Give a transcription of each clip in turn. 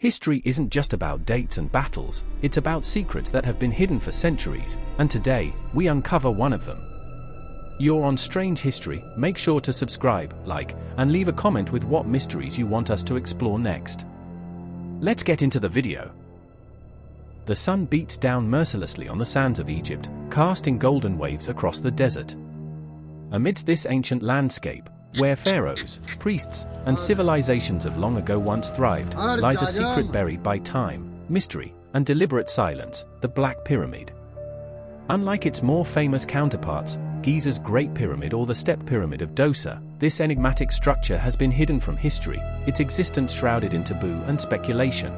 History isn't just about dates and battles, it's about secrets that have been hidden for centuries, and today, we uncover one of them. You're on Strange History. Make sure to subscribe, like, and leave a comment with what mysteries you want us to explore next. Let's get into the video. The sun beats down mercilessly on the sands of Egypt, casting golden waves across the desert. Amidst this ancient landscape, where pharaohs, priests, and civilizations of long ago once thrived, lies a secret buried by time, mystery, and deliberate silence: the Black Pyramid. Unlike its more famous counterparts, Giza's Great Pyramid or the Step Pyramid of Dahshur, this enigmatic structure has been hidden from history, its existence shrouded in taboo and speculation.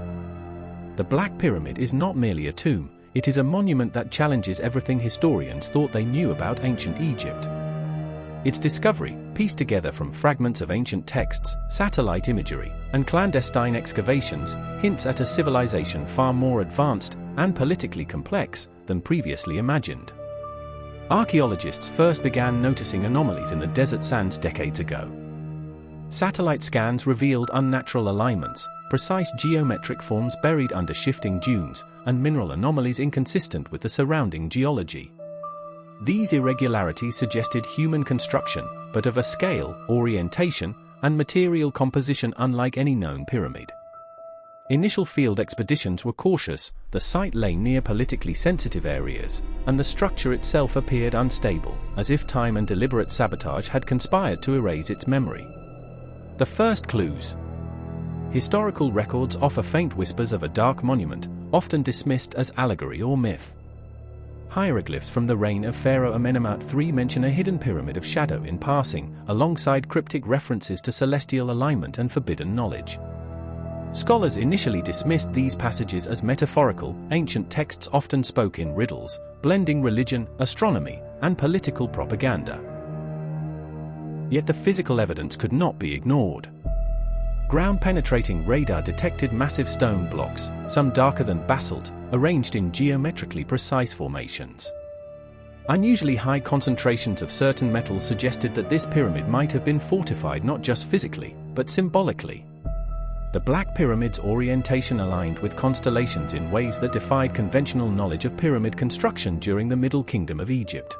The Black Pyramid is not merely a tomb, it is a monument that challenges everything historians thought they knew about ancient Egypt. Its discovery, pieced together from fragments of ancient texts, satellite imagery, and clandestine excavations, hints at a civilization far more advanced and politically complex than previously imagined. Archaeologists first began noticing anomalies in the desert sands decades ago. Satellite scans revealed unnatural alignments, precise geometric forms buried under shifting dunes, and mineral anomalies inconsistent with the surrounding geology. These irregularities suggested human construction, but of a scale, orientation, and material composition unlike any known pyramid. Initial field expeditions were cautious, the site lay near politically sensitive areas, and the structure itself appeared unstable, as if time and deliberate sabotage had conspired to erase its memory. The first clues. Historical records offer faint whispers of a dark monument, often dismissed as allegory or myth. Hieroglyphs from the reign of Pharaoh Amenemhat III mention a hidden pyramid of shadow in passing, alongside cryptic references to celestial alignment and forbidden knowledge. Scholars initially dismissed these passages as metaphorical. Ancient texts often spoke in riddles, blending religion, astronomy, and political propaganda. Yet the physical evidence could not be ignored. Ground-penetrating radar detected massive stone blocks, some darker than basalt, arranged in geometrically precise formations. Unusually high concentrations of certain metals suggested that this pyramid might have been fortified not just physically, but symbolically. The Black Pyramid's orientation aligned with constellations in ways that defied conventional knowledge of pyramid construction during the Middle Kingdom of Egypt.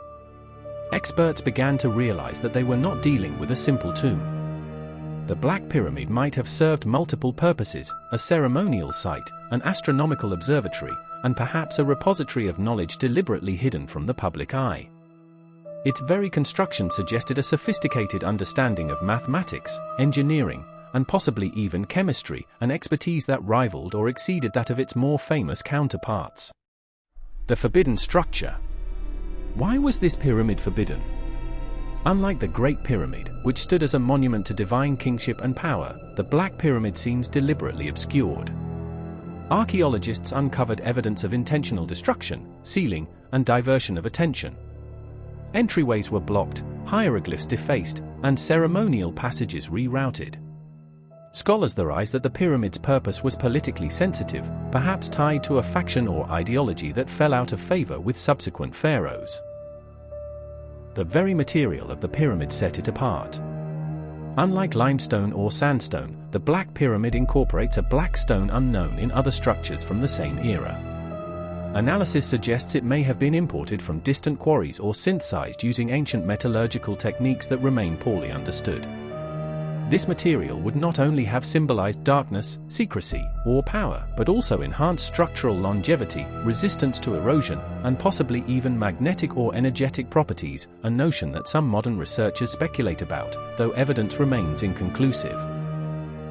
Experts began to realize that they were not dealing with a simple tomb. The Black Pyramid might have served multiple purposes: a ceremonial site, an astronomical observatory, and perhaps a repository of knowledge deliberately hidden from the public eye. Its very construction suggested a sophisticated understanding of mathematics, engineering, and possibly even chemistry, an expertise that rivaled or exceeded that of its more famous counterparts. The forbidden structure. Why was this pyramid forbidden? Unlike the Great Pyramid, which stood as a monument to divine kingship and power, the Black Pyramid seems deliberately obscured. Archaeologists uncovered evidence of intentional destruction, sealing, and diversion of attention. Entryways were blocked, hieroglyphs defaced, and ceremonial passages rerouted. Scholars theorize that the pyramid's purpose was politically sensitive, perhaps tied to a faction or ideology that fell out of favor with subsequent pharaohs. The very material of the pyramid set it apart. Unlike limestone or sandstone, the Black Pyramid incorporates a black stone unknown in other structures from the same era. Analysis suggests it may have been imported from distant quarries or synthesized using ancient metallurgical techniques that remain poorly understood. This material would not only have symbolized darkness, secrecy, or power, but also enhanced structural longevity, resistance to erosion, and possibly even magnetic or energetic properties, a notion that some modern researchers speculate about, though evidence remains inconclusive.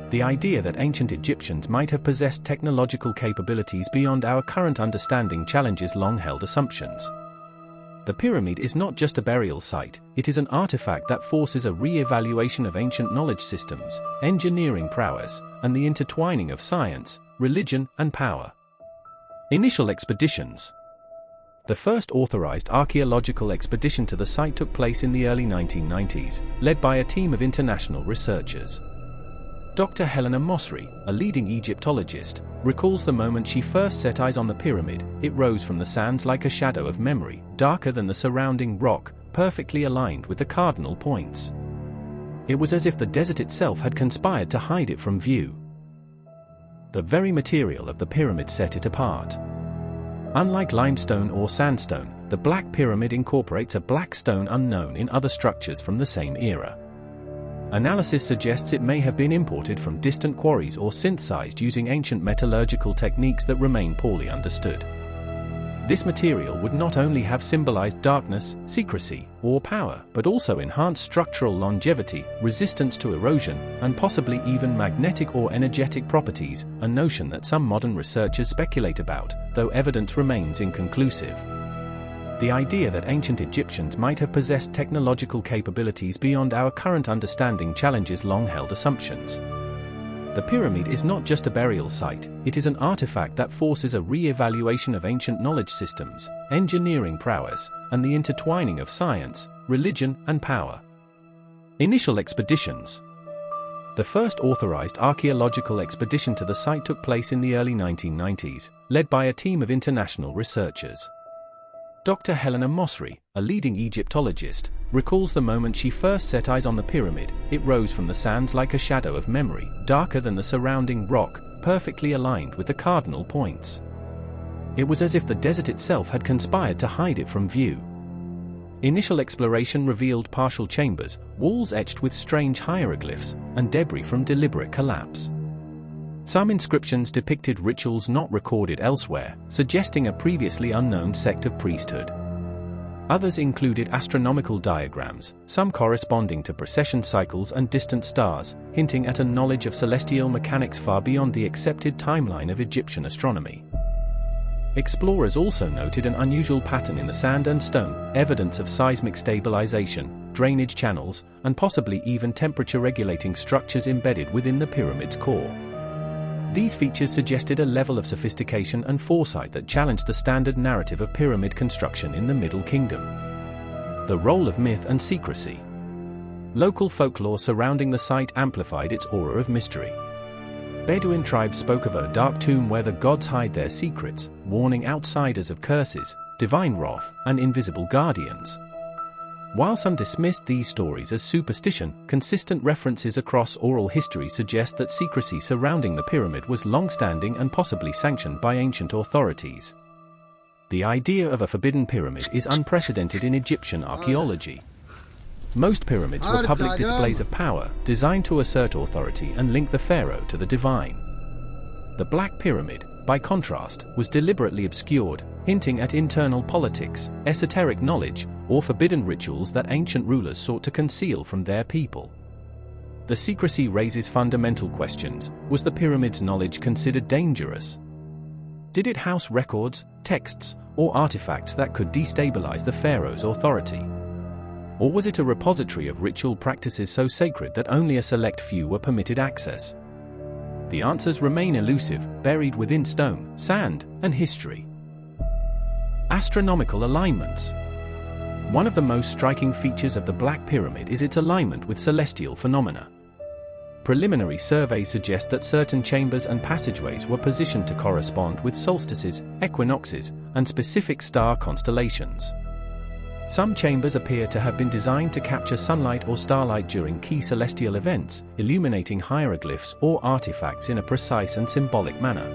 The idea that ancient Egyptians might have possessed technological capabilities beyond our current understanding challenges long-held assumptions. The pyramid is not just a burial site, it is an artifact that forces a re-evaluation of ancient knowledge systems, engineering prowess, and the intertwining of science, religion, and power. Initial expeditions. The first authorized archaeological expedition to the site took place in the early 1990s, led by a team of international researchers. Dr. Helena Mosri, a leading Egyptologist, recalls the moment she first set eyes on the pyramid. It rose from the sands like a shadow of memory, darker than the surrounding rock, perfectly aligned with the cardinal points. It was as if the desert itself had conspired to hide it from view. the very material of the pyramid set it apart. Unlike limestone or sandstone, the Black Pyramid incorporates a black stone unknown in other structures from the same era. Analysis suggests it may have been imported from distant quarries or synthesized using ancient metallurgical techniques that remain poorly understood. This material would not only have symbolized darkness, secrecy, or power, but also enhanced structural longevity, resistance to erosion, and possibly even magnetic or energetic properties, a notion that some modern researchers speculate about, though evidence remains inconclusive. The idea that ancient Egyptians might have possessed technological capabilities beyond our current understanding challenges long-held assumptions. The pyramid is not just a burial site, it is an artifact that forces a re-evaluation of ancient knowledge systems, engineering prowess, and the intertwining of science, religion, and power. Initial expeditions. The first authorized archaeological expedition to the site took place in the early 1990s, led by a team of international researchers. Dr. Helena Mosri, a leading Egyptologist, recalls the moment she first set eyes on the pyramid. It rose from the sands like a shadow of memory, darker than the surrounding rock, perfectly aligned with the cardinal points. It was as if the desert itself had conspired to hide it from view. Initial exploration revealed partial chambers, walls etched with strange hieroglyphs, and debris from deliberate collapse. Some inscriptions depicted rituals not recorded elsewhere, suggesting a previously unknown sect of priesthood. Others included astronomical diagrams, some corresponding to precession cycles and distant stars, hinting at a knowledge of celestial mechanics far beyond the accepted timeline of Egyptian astronomy. Explorers also noted an unusual pattern in the sand and stone, evidence of seismic stabilization, drainage channels, and possibly even temperature-regulating structures embedded within the pyramid's core. These features suggested a level of sophistication and foresight that challenged the standard narrative of pyramid construction in the Middle Kingdom. The role of myth and secrecy. Local folklore surrounding the site amplified its aura of mystery. Bedouin tribes spoke of a dark tomb where the gods hide their secrets, warning outsiders of curses, divine wrath, and invisible guardians. While some dismissed these stories as superstition, consistent references across oral history suggest that secrecy surrounding the pyramid was long-standing and possibly sanctioned by ancient authorities. The idea of a forbidden pyramid is unprecedented in Egyptian archaeology. Most pyramids were public displays of power, designed to assert authority and link the pharaoh to the divine. The Black Pyramid, by contrast, was deliberately obscured, hinting at internal politics, esoteric knowledge, or forbidden rituals that ancient rulers sought to conceal from their people. The secrecy raises fundamental questions. Was the pyramid's knowledge considered dangerous? Did it house records, texts, or artifacts that could destabilize the pharaoh's authority? Or was it a repository of ritual practices so sacred that only a select few were permitted access? The answers remain elusive, buried within stone, sand, and history. Astronomical alignments. One of the most striking features of the Black Pyramid is its alignment with celestial phenomena. Preliminary surveys suggest that certain chambers and passageways were positioned to correspond with solstices, equinoxes, and specific star constellations. Some chambers appear to have been designed to capture sunlight or starlight during key celestial events, illuminating hieroglyphs or artifacts in a precise and symbolic manner.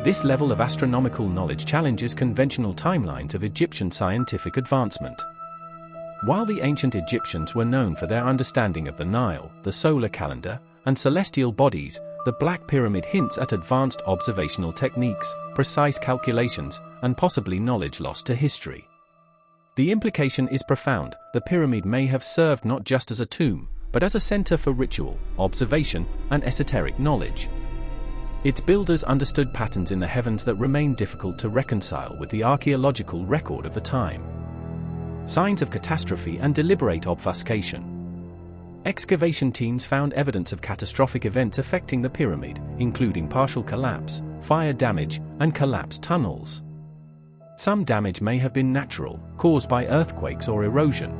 This level of astronomical knowledge challenges conventional timelines of Egyptian scientific advancement. While the ancient Egyptians were known for their understanding of the Nile, the solar calendar, and celestial bodies, the Black Pyramid hints at advanced observational techniques, precise calculations, and possibly knowledge lost to history. The implication is profound. The pyramid may have served not just as a tomb, but as a center for ritual, observation, and esoteric knowledge. Its builders understood patterns in the heavens that remain difficult to reconcile with the archaeological record of the time. Signs of catastrophe and deliberate obfuscation. Excavation teams found evidence of catastrophic events affecting the pyramid, including partial collapse, fire damage, and collapsed tunnels. Some damage may have been natural, caused by earthquakes or erosion.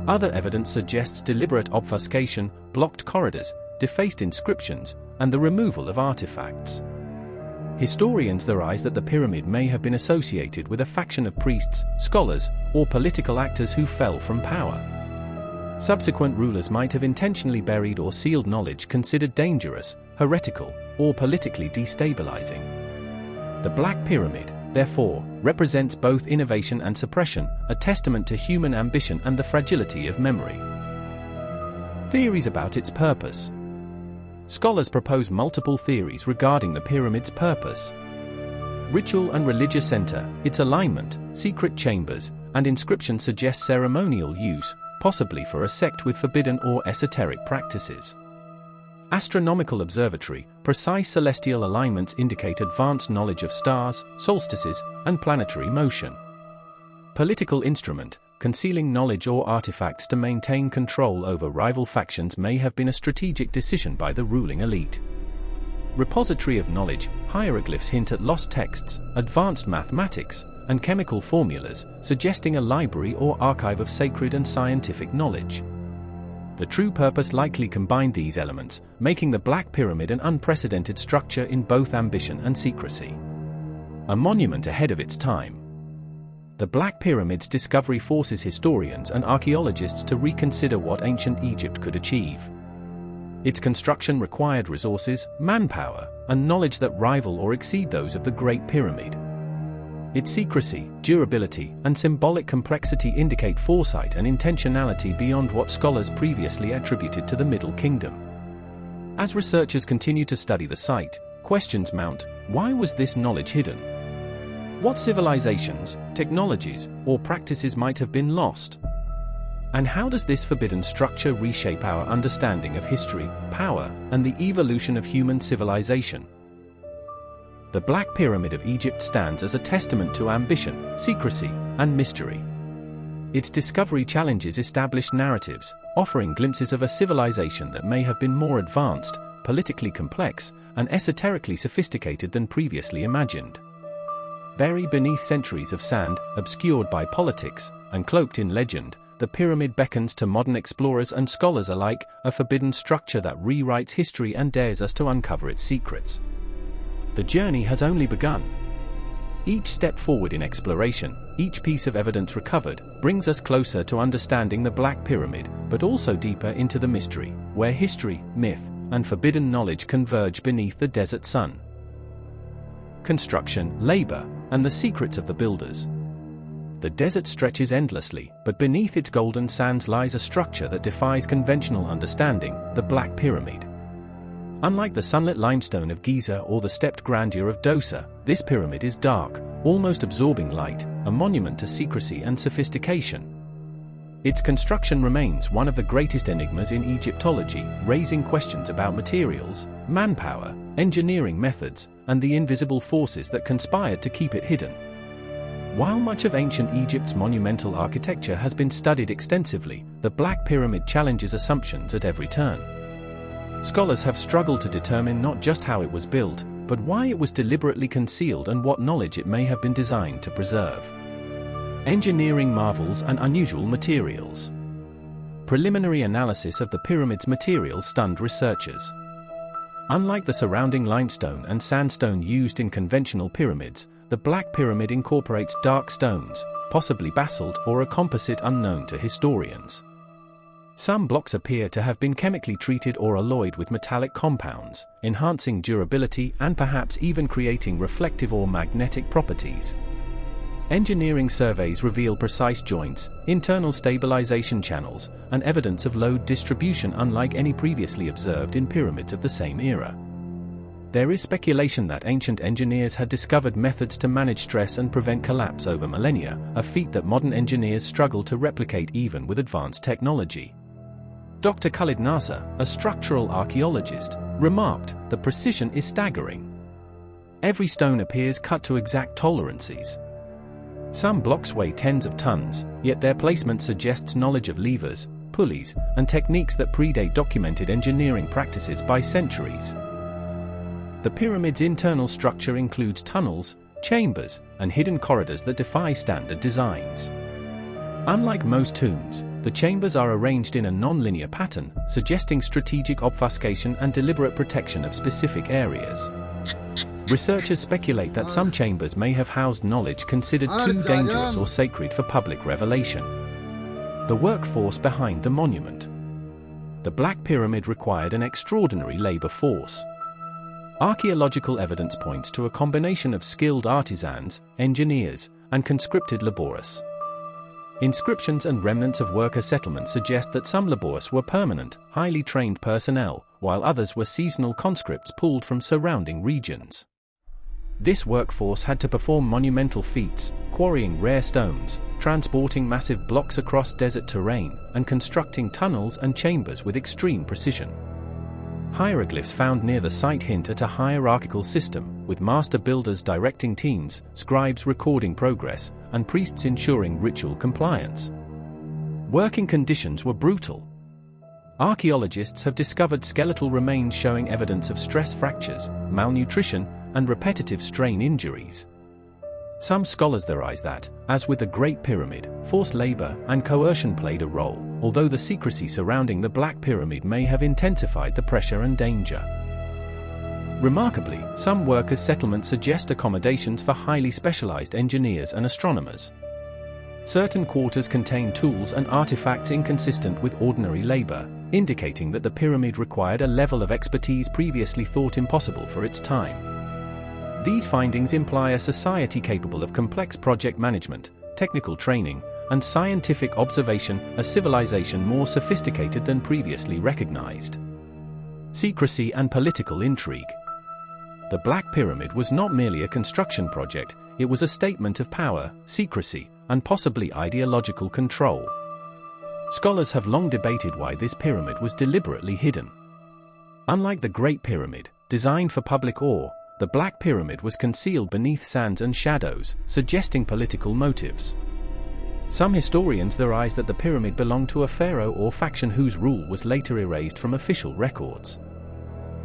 Other evidence suggests deliberate obfuscation, blocked corridors, defaced inscriptions, and the removal of artifacts. Historians theorize that the pyramid may have been associated with a faction of priests, scholars, or political actors who fell from power. Subsequent rulers might have intentionally buried or sealed knowledge considered dangerous, heretical, or politically destabilizing. The Black Pyramid, therefore, represents both innovation and suppression, a testament to human ambition and the fragility of memory. Theories about its purpose. Scholars propose multiple theories regarding the pyramid's purpose. Ritual and religious center, its alignment, secret chambers, and inscription suggest ceremonial use, possibly for a sect with forbidden or esoteric practices. Astronomical observatory, precise celestial alignments indicate advanced knowledge of stars, solstices, and planetary motion. Political instrument, concealing knowledge or artifacts to maintain control over rival factions may have been a strategic decision by the ruling elite. Repository of knowledge, hieroglyphs hint at lost texts, advanced mathematics, and chemical formulas, suggesting a library or archive of sacred and scientific knowledge. The true purpose likely combined these elements, making the Black Pyramid an unprecedented structure in both ambition and secrecy. A monument ahead of its time. The Black Pyramid's discovery forces historians and archaeologists to reconsider what ancient Egypt could achieve. Its construction required resources, manpower, and knowledge that rival or exceed those of the Great Pyramid. Its secrecy, durability, and symbolic complexity indicate foresight and intentionality beyond what scholars previously attributed to the Middle Kingdom. As researchers continue to study the site, questions mount: why was this knowledge hidden? What civilizations, technologies, or practices might have been lost? And how does this forbidden structure reshape our understanding of history, power, and the evolution of human civilization? The Black Pyramid of Egypt stands as a testament to ambition, secrecy, and mystery. Its discovery challenges established narratives, offering glimpses of a civilization that may have been more advanced, politically complex, and esoterically sophisticated than previously imagined. Buried beneath centuries of sand, obscured by politics, and cloaked in legend, the pyramid beckons to modern explorers and scholars alike, a forbidden structure that rewrites history and dares us to uncover its secrets. The journey has only begun. Each step forward in exploration, each piece of evidence recovered, brings us closer to understanding the Black Pyramid, but also deeper into the mystery, where history, myth, and forbidden knowledge converge beneath the desert sun. Construction, labor, and the secrets of the builders. The desert stretches endlessly, but beneath its golden sands lies a structure that defies conventional understanding, the Black Pyramid. Unlike the sunlit limestone of Giza or the stepped grandeur of Dahshur, this pyramid is dark, almost absorbing light, a monument to secrecy and sophistication. Its construction remains one of the greatest enigmas in Egyptology, raising questions about materials, manpower, engineering methods, and the invisible forces that conspired to keep it hidden. While much of ancient Egypt's monumental architecture has been studied extensively, the Black Pyramid challenges assumptions at every turn. Scholars have struggled to determine not just how it was built, but why it was deliberately concealed and what knowledge it may have been designed to preserve. Engineering marvels and unusual materials. Preliminary analysis of the pyramid's materials stunned researchers. Unlike the surrounding limestone and sandstone used in conventional pyramids, the Black Pyramid incorporates dark stones, possibly basalt or a composite unknown to historians. Some blocks appear to have been chemically treated or alloyed with metallic compounds, enhancing durability and perhaps even creating reflective or magnetic properties. Engineering surveys reveal precise joints, internal stabilization channels, and evidence of load distribution unlike any previously observed in pyramids of the same era. There is speculation that ancient engineers had discovered methods to manage stress and prevent collapse over millennia, a feat that modern engineers struggle to replicate even with advanced technology. Dr. Khalid Nasser, a structural archaeologist, remarked, "The precision is staggering. Every stone appears cut to exact tolerances. Some blocks weigh tens of tons, yet their placement suggests knowledge of levers, pulleys, and techniques that predate documented engineering practices by centuries." The pyramid's internal structure includes tunnels, chambers, and hidden corridors that defy standard designs. Unlike most tombs, the chambers are arranged in a non-linear pattern, suggesting strategic obfuscation and deliberate protection of specific areas. Researchers speculate that some chambers may have housed knowledge considered too dangerous or sacred for public revelation. The workforce behind the monument. The Black Pyramid required an extraordinary labor force. Archaeological evidence points to a combination of skilled artisans, engineers, and conscripted labourers. Inscriptions and remnants of worker settlements suggest that some labourers were permanent, highly trained personnel, while others were seasonal conscripts pulled from surrounding regions. This workforce had to perform monumental feats, quarrying rare stones, transporting massive blocks across desert terrain, and constructing tunnels and chambers with extreme precision. Hieroglyphs found near the site hint at a hierarchical system, with master builders directing teams, scribes recording progress, and priests ensuring ritual compliance. Working conditions were brutal. Archaeologists have discovered skeletal remains showing evidence of stress fractures, malnutrition, and repetitive strain injuries. Some scholars theorize that, as with the Great Pyramid, forced labor and coercion played a role, although the secrecy surrounding the Black Pyramid may have intensified the pressure and danger. Remarkably, some workers' settlements suggest accommodations for highly specialized engineers and astronomers. Certain quarters contain tools and artifacts inconsistent with ordinary labor, indicating that the pyramid required a level of expertise previously thought impossible for its time. These findings imply a society capable of complex project management, technical training, and scientific observation, a civilization more sophisticated than previously recognized. Secrecy and political intrigue. The Black Pyramid was not merely a construction project, it was a statement of power, secrecy, and possibly ideological control. Scholars have long debated why this pyramid was deliberately hidden. Unlike the Great Pyramid, designed for public awe, the Black Pyramid was concealed beneath sands and shadows, suggesting political motives. Some historians theorize that the pyramid belonged to a pharaoh or faction whose rule was later erased from official records.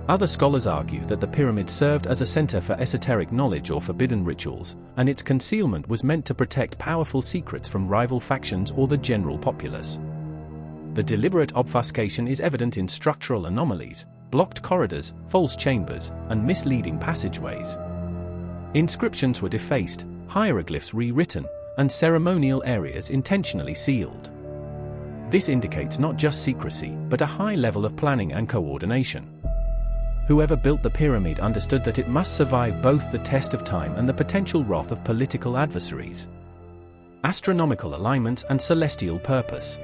Other scholars argue that the pyramid served as a center for esoteric knowledge or forbidden rituals, and its concealment was meant to protect powerful secrets from rival factions or the general populace. The deliberate obfuscation is evident in structural anomalies, blocked corridors, false chambers, and misleading passageways. Inscriptions were defaced, hieroglyphs rewritten, and ceremonial areas intentionally sealed. This indicates not just secrecy, but a high level of planning and coordination. Whoever built the pyramid understood that it must survive both the test of time and the potential wrath of political adversaries. Astronomical alignment and celestial purpose.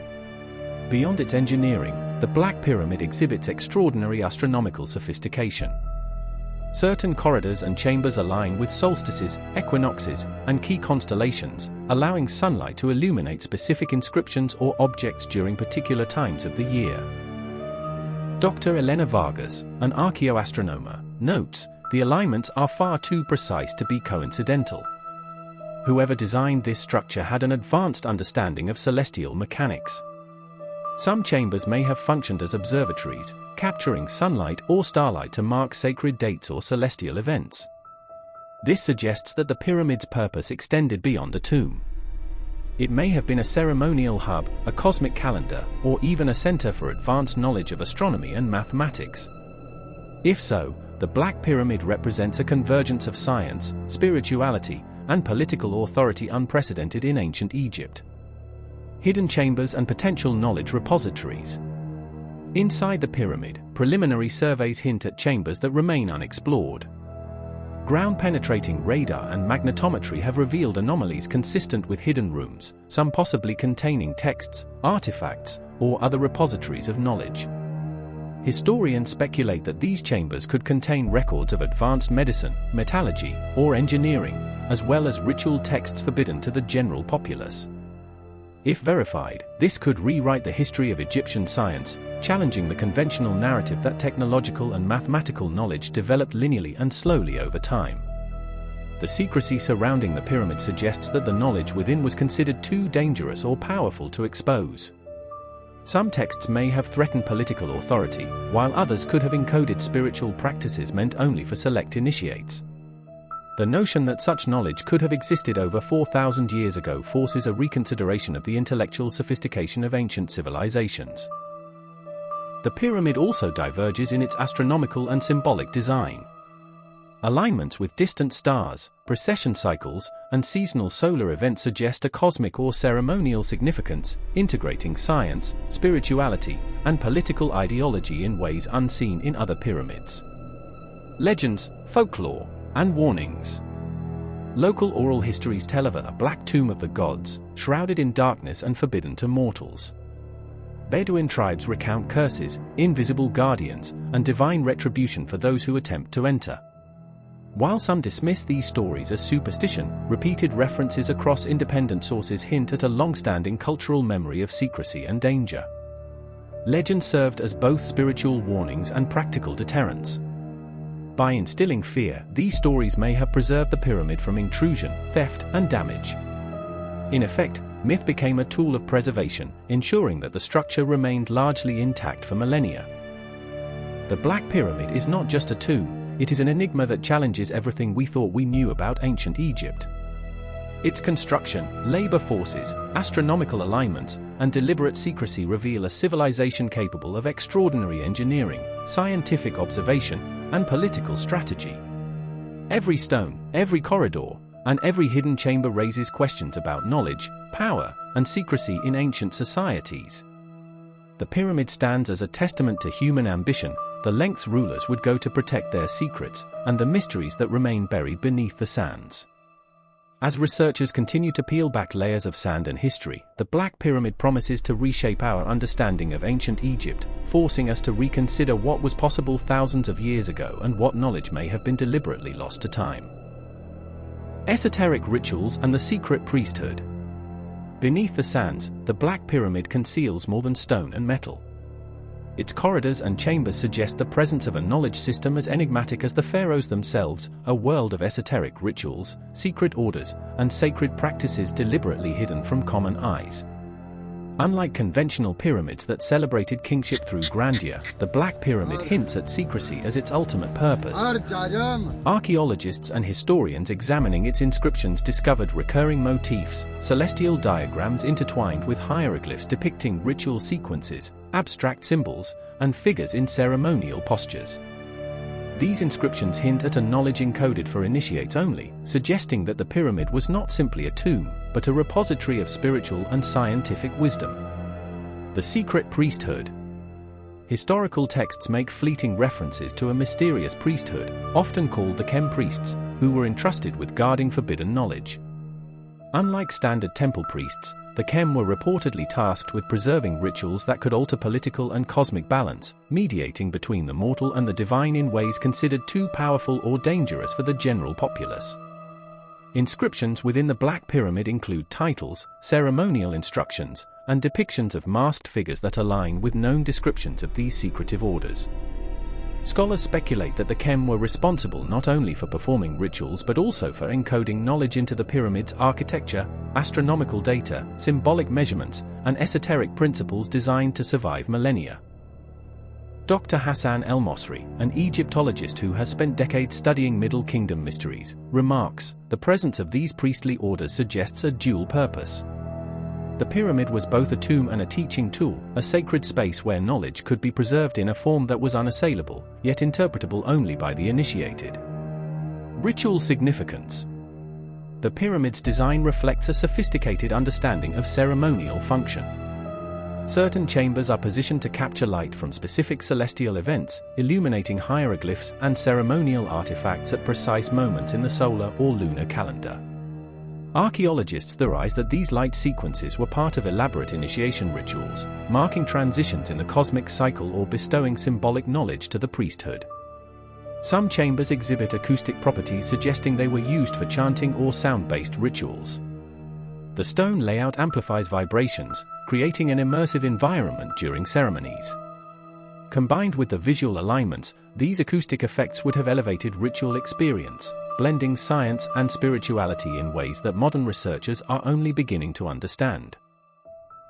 Beyond its engineering, the Black Pyramid exhibits extraordinary astronomical sophistication. Certain corridors and chambers align with solstices, equinoxes, and key constellations, allowing sunlight to illuminate specific inscriptions or objects during particular times of the year. Dr. Elena Vargas, an archaeoastronomer, notes, the alignments are far too precise to be coincidental. Whoever designed this structure had an advanced understanding of celestial mechanics. Some chambers may have functioned as observatories, capturing sunlight or starlight to mark sacred dates or celestial events. This suggests that the pyramid's purpose extended beyond a tomb. It may have been a ceremonial hub, a cosmic calendar, or even a center for advanced knowledge of astronomy and mathematics. If so, the Black Pyramid represents a convergence of science, spirituality, and political authority unprecedented in ancient Egypt. Hidden chambers and potential knowledge repositories. Inside the pyramid, preliminary surveys hint at chambers that remain unexplored. Ground-penetrating radar and magnetometry have revealed anomalies consistent with hidden rooms, some possibly containing texts, artifacts, or other repositories of knowledge. Historians speculate that these chambers could contain records of advanced medicine, metallurgy, or engineering, as well as ritual texts forbidden to the general populace. If verified, this could rewrite the history of Egyptian science, challenging the conventional narrative that technological and mathematical knowledge developed linearly and slowly over time. The secrecy surrounding the pyramid suggests that the knowledge within was considered too dangerous or powerful to expose. Some texts may have threatened political authority, while others could have encoded spiritual practices meant only for select initiates. The notion that such knowledge could have existed over 4,000 years ago forces a reconsideration of the intellectual sophistication of ancient civilizations. The pyramid also diverges in its astronomical and symbolic design. Alignments with distant stars, precession cycles, and seasonal solar events suggest a cosmic or ceremonial significance, integrating science, spirituality, and political ideology in ways unseen in other pyramids. legends, folklore, and warnings. Local oral histories tell of a black tomb of the gods, shrouded in darkness and forbidden to mortals. Bedouin tribes recount curses, invisible guardians, and divine retribution for those who attempt to enter. While some dismiss these stories as superstition, repeated references across independent sources hint at a long-standing cultural memory of secrecy and danger. Legend served as both spiritual warnings and practical deterrents. By instilling fear, these stories may have preserved the pyramid from intrusion, theft, and damage. In effect, myth became a tool of preservation, ensuring that the structure remained largely intact for millennia. The Black Pyramid is not just a tomb, it is an enigma that challenges everything we thought we knew about ancient Egypt. Its construction, labor forces, astronomical alignments, and deliberate secrecy reveal a civilization capable of extraordinary engineering, scientific observation, and political strategy. Every stone, every corridor, and every hidden chamber raises questions about knowledge, power, and secrecy in ancient societies. The pyramid stands as a testament to human ambition, the lengths rulers would go to protect their secrets, and the mysteries that remain buried beneath the sands. As researchers continue to peel back layers of sand and history, the Black Pyramid promises to reshape our understanding of ancient Egypt, forcing us to reconsider what was possible thousands of years ago and what knowledge may have been deliberately lost to time. Esoteric rituals and the secret priesthood. Beneath the sands, the Black Pyramid conceals more than stone and metal. Its corridors and chambers suggest the presence of a knowledge system as enigmatic as the pharaohs themselves, a world of esoteric rituals, secret orders, and sacred practices deliberately hidden from common eyes. Unlike conventional pyramids that celebrated kingship through grandeur, the Black Pyramid hints at secrecy as its ultimate purpose. Archaeologists and historians examining its inscriptions discovered recurring motifs, celestial diagrams intertwined with hieroglyphs depicting ritual sequences, abstract symbols, and figures in ceremonial postures. These inscriptions hint at a knowledge encoded for initiates only, suggesting that the pyramid was not simply a tomb, but a repository of spiritual and scientific wisdom. The secret priesthood. Historical texts make fleeting references to a mysterious priesthood, often called the Chem priests, who were entrusted with guarding forbidden knowledge. Unlike standard temple priests, the Chem were reportedly tasked with preserving rituals that could alter political and cosmic balance, mediating between the mortal and the divine in ways considered too powerful or dangerous for the general populace. Inscriptions within the Black Pyramid include titles, ceremonial instructions, and depictions of masked figures that align with known descriptions of these secretive orders. Scholars speculate that the Chem were responsible not only for performing rituals but also for encoding knowledge into the pyramid's architecture, astronomical data, symbolic measurements, and esoteric principles designed to survive millennia. Dr. Hassan El-Mosri, an Egyptologist who has spent decades studying Middle Kingdom mysteries, remarks, "The presence of these priestly orders suggests a dual purpose. The pyramid was both a tomb and a teaching tool, a sacred space where knowledge could be preserved in a form that was unassailable, yet interpretable only by the initiated." Ritual significance. The pyramid's design reflects a sophisticated understanding of ceremonial function. Certain chambers are positioned to capture light from specific celestial events, illuminating hieroglyphs and ceremonial artifacts at precise moments in the solar or lunar calendar. Archaeologists theorize that these light sequences were part of elaborate initiation rituals, marking transitions in the cosmic cycle or bestowing symbolic knowledge to the priesthood. Some chambers exhibit acoustic properties suggesting they were used for chanting or sound-based rituals. The stone layout amplifies vibrations, creating an immersive environment during ceremonies. Combined with the visual alignments, these acoustic effects would have elevated ritual experience, blending science and spirituality in ways that modern researchers are only beginning to understand.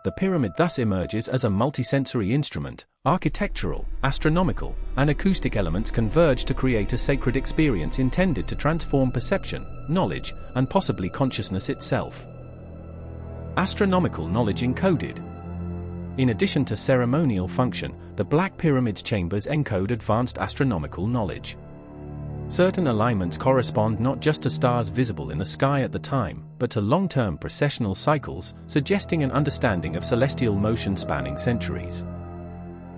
The pyramid thus emerges as a multisensory instrument. Architectural, astronomical, and acoustic elements converge to create a sacred experience intended to transform perception, knowledge, and possibly consciousness itself. Astronomical knowledge encoded. In addition to ceremonial function, the Black Pyramid's chambers encode advanced astronomical knowledge. Certain alignments correspond not just to stars visible in the sky at the time, but to long-term precessional cycles, suggesting an understanding of celestial motion spanning centuries.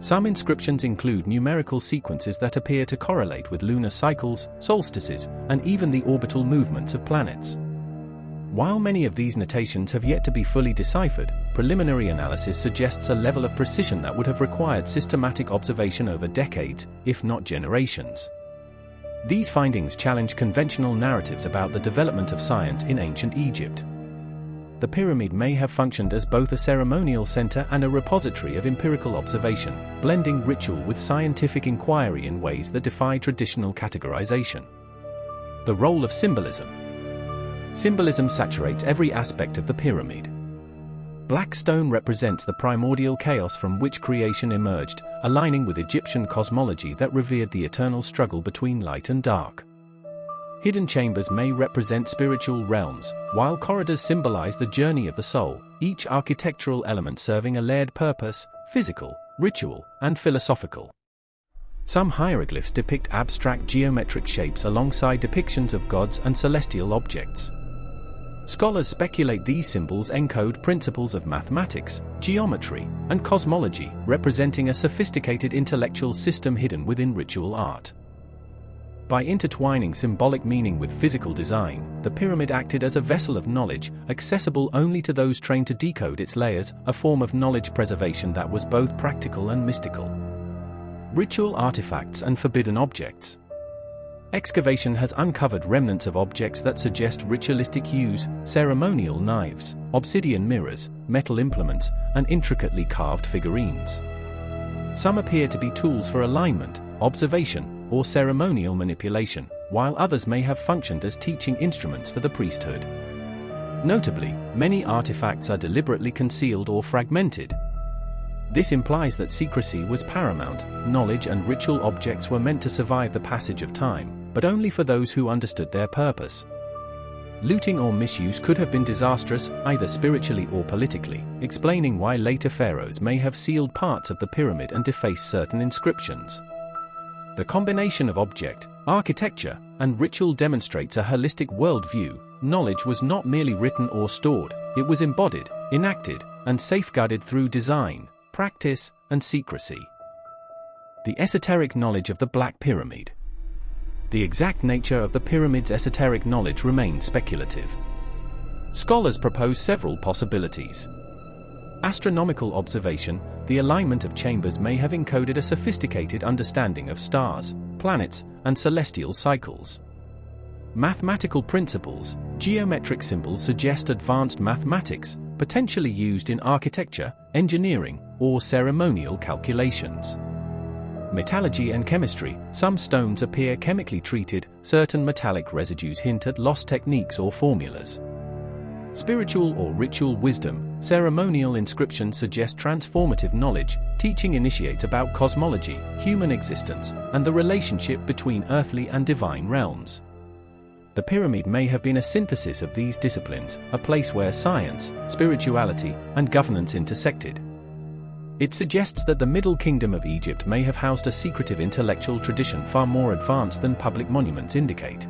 Some inscriptions include numerical sequences that appear to correlate with lunar cycles, solstices, and even the orbital movements of planets. While many of these notations have yet to be fully deciphered, preliminary analysis suggests a level of precision that would have required systematic observation over decades, if not generations. These findings challenge conventional narratives about the development of science in ancient Egypt. The pyramid may have functioned as both a ceremonial center and a repository of empirical observation, blending ritual with scientific inquiry in ways that defy traditional categorization. The role of symbolism. Symbolism saturates every aspect of the pyramid. Black stone represents the primordial chaos from which creation emerged, aligning with Egyptian cosmology that revered the eternal struggle between light and dark. Hidden chambers may represent spiritual realms, while corridors symbolize the journey of the soul, each architectural element serving a layered purpose: physical, ritual, and philosophical. Some hieroglyphs depict abstract geometric shapes alongside depictions of gods and celestial objects. Scholars speculate these symbols encode principles of mathematics, geometry, and cosmology, representing a sophisticated intellectual system hidden within ritual art. By intertwining symbolic meaning with physical design, the pyramid acted as a vessel of knowledge, accessible only to those trained to decode its layers, a form of knowledge preservation that was both practical and mystical. Ritual artifacts and forbidden objects. Excavation has uncovered remnants of objects that suggest ritualistic use: ceremonial knives, obsidian mirrors, metal implements, and intricately carved figurines. Some appear to be tools for alignment, observation, or ceremonial manipulation, while others may have functioned as teaching instruments for the priesthood. Notably, many artifacts are deliberately concealed or fragmented. This implies that secrecy was paramount. Knowledge and ritual objects were meant to survive the passage of time, but only for those who understood their purpose. Looting or misuse could have been disastrous, either spiritually or politically, explaining why later pharaohs may have sealed parts of the pyramid and defaced certain inscriptions. The combination of object, architecture, and ritual demonstrates a holistic worldview. Knowledge was not merely written or stored, it was embodied, enacted, and safeguarded through design, practice, and secrecy. The esoteric knowledge of the Black Pyramid. The exact nature of the pyramid's esoteric knowledge remains speculative. Scholars propose several possibilities. Astronomical observation: the alignment of chambers may have encoded a sophisticated understanding of stars, planets, and celestial cycles. Mathematical principles: geometric symbols suggest advanced mathematics, potentially used in architecture, engineering, or ceremonial calculations. Metallurgy and chemistry: some stones appear chemically treated, certain metallic residues hint at lost techniques or formulas. Spiritual or ritual wisdom: ceremonial inscriptions suggest transformative knowledge, teaching initiates about cosmology, human existence, and the relationship between earthly and divine realms. The pyramid may have been a synthesis of these disciplines, a place where science, spirituality, and governance intersected. It suggests that the Middle Kingdom of Egypt may have housed a secretive intellectual tradition far more advanced than public monuments indicate.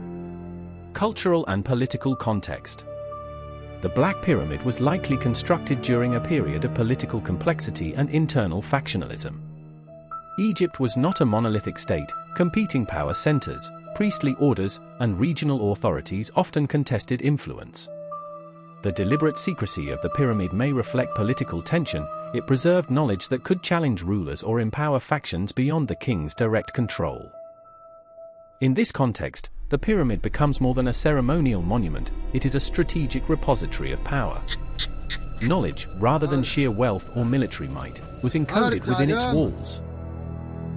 Cultural and political context. The Black Pyramid was likely constructed during a period of political complexity and internal factionalism. Egypt was not a monolithic state. Competing power centers, priestly orders, and regional authorities often contested influence. The deliberate secrecy of the pyramid may reflect political tension. It preserved knowledge that could challenge rulers or empower factions beyond the king's direct control. In this context, the pyramid becomes more than a ceremonial monument, it is a strategic repository of power. Knowledge, rather than sheer wealth or military might, was encoded within its walls.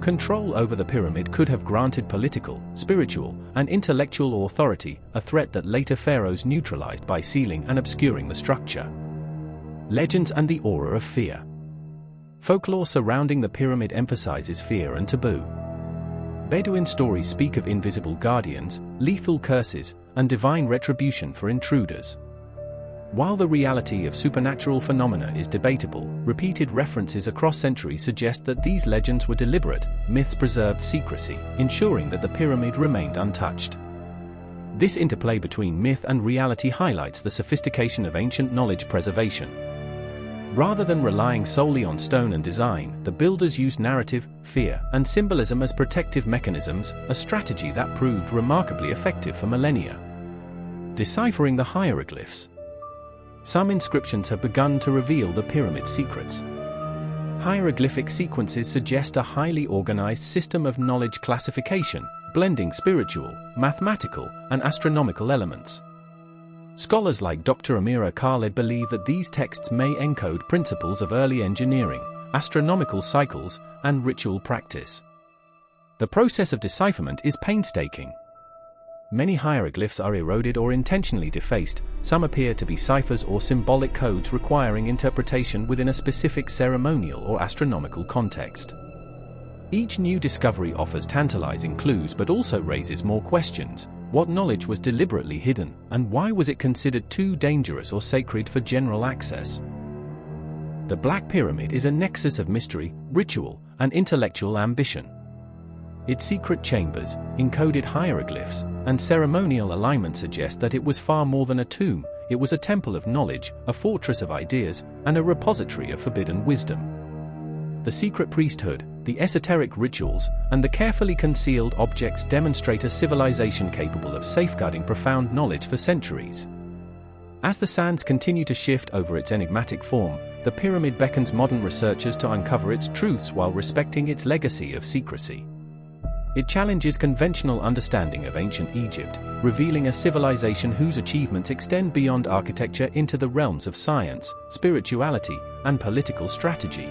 Control over the pyramid could have granted political, spiritual, and intellectual authority, a threat that later pharaohs neutralized by sealing and obscuring the structure. Legends and the aura of fear. Folklore surrounding the pyramid emphasizes fear and taboo. Bedouin stories speak of invisible guardians, lethal curses, and divine retribution for intruders. While the reality of supernatural phenomena is debatable, repeated references across centuries suggest that these legends were deliberate. Myths preserved secrecy, ensuring that the pyramid remained untouched. This interplay between myth and reality highlights the sophistication of ancient knowledge preservation. Rather than relying solely on stone and design, the builders used narrative, fear, and symbolism as protective mechanisms, a strategy that proved remarkably effective for millennia. Deciphering the hieroglyphs. Some inscriptions have begun to reveal the pyramid's secrets. Hieroglyphic sequences suggest a highly organized system of knowledge classification, blending spiritual, mathematical, and astronomical elements. Scholars like Dr. Amira Khalid believe that these texts may encode principles of early engineering, astronomical cycles, and ritual practice. The process of decipherment is painstaking. Many hieroglyphs are eroded or intentionally defaced, some appear to be ciphers or symbolic codes requiring interpretation within a specific ceremonial or astronomical context. Each new discovery offers tantalizing clues but also raises more questions. What knowledge was deliberately hidden, and why was it considered too dangerous or sacred for general access? The Black Pyramid is a nexus of mystery, ritual, and intellectual ambition. Its secret chambers, encoded hieroglyphs, and ceremonial alignment suggest that it was far more than a tomb. It was a temple of knowledge, a fortress of ideas, and a repository of forbidden wisdom. The secret priesthood, the esoteric rituals, and the carefully concealed objects demonstrate a civilization capable of safeguarding profound knowledge for centuries. As the sands continue to shift over its enigmatic form, the pyramid beckons modern researchers to uncover its truths while respecting its legacy of secrecy. It challenges conventional understanding of ancient Egypt, revealing a civilization whose achievements extend beyond architecture into the realms of science, spirituality, and political strategy.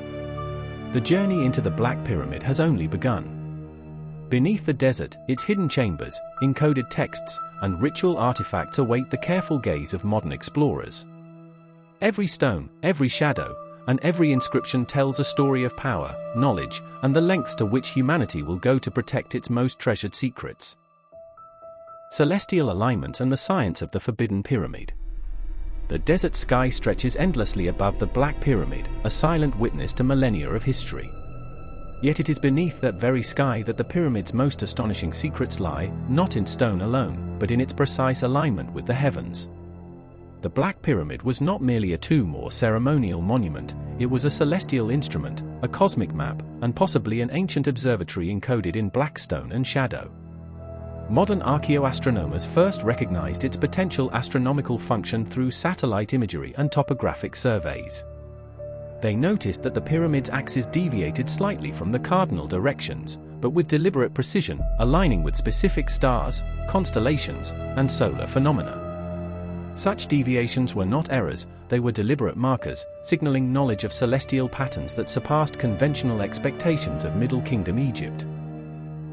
The journey into the Black Pyramid has only begun. Beneath the desert, its hidden chambers, encoded texts, and ritual artifacts await the careful gaze of modern explorers. Every stone, every shadow, and every inscription tells a story of power, knowledge, and the lengths to which humanity will go to protect its most treasured secrets. Celestial alignment and the science of the Forbidden Pyramid. The desert sky stretches endlessly above the Black Pyramid, a silent witness to millennia of history. Yet it is beneath that very sky that the pyramid's most astonishing secrets lie, not in stone alone, but in its precise alignment with the heavens. The Black Pyramid was not merely a tomb or ceremonial monument, it was a celestial instrument, a cosmic map, and possibly an ancient observatory encoded in black stone and shadow. Modern archaeoastronomers first recognized its potential astronomical function through satellite imagery and topographic surveys. They noticed that the pyramid's axis deviated slightly from the cardinal directions, but with deliberate precision, aligning with specific stars, constellations, and solar phenomena. Such deviations were not errors, they were deliberate markers, signaling knowledge of celestial patterns that surpassed conventional expectations of Middle Kingdom Egypt.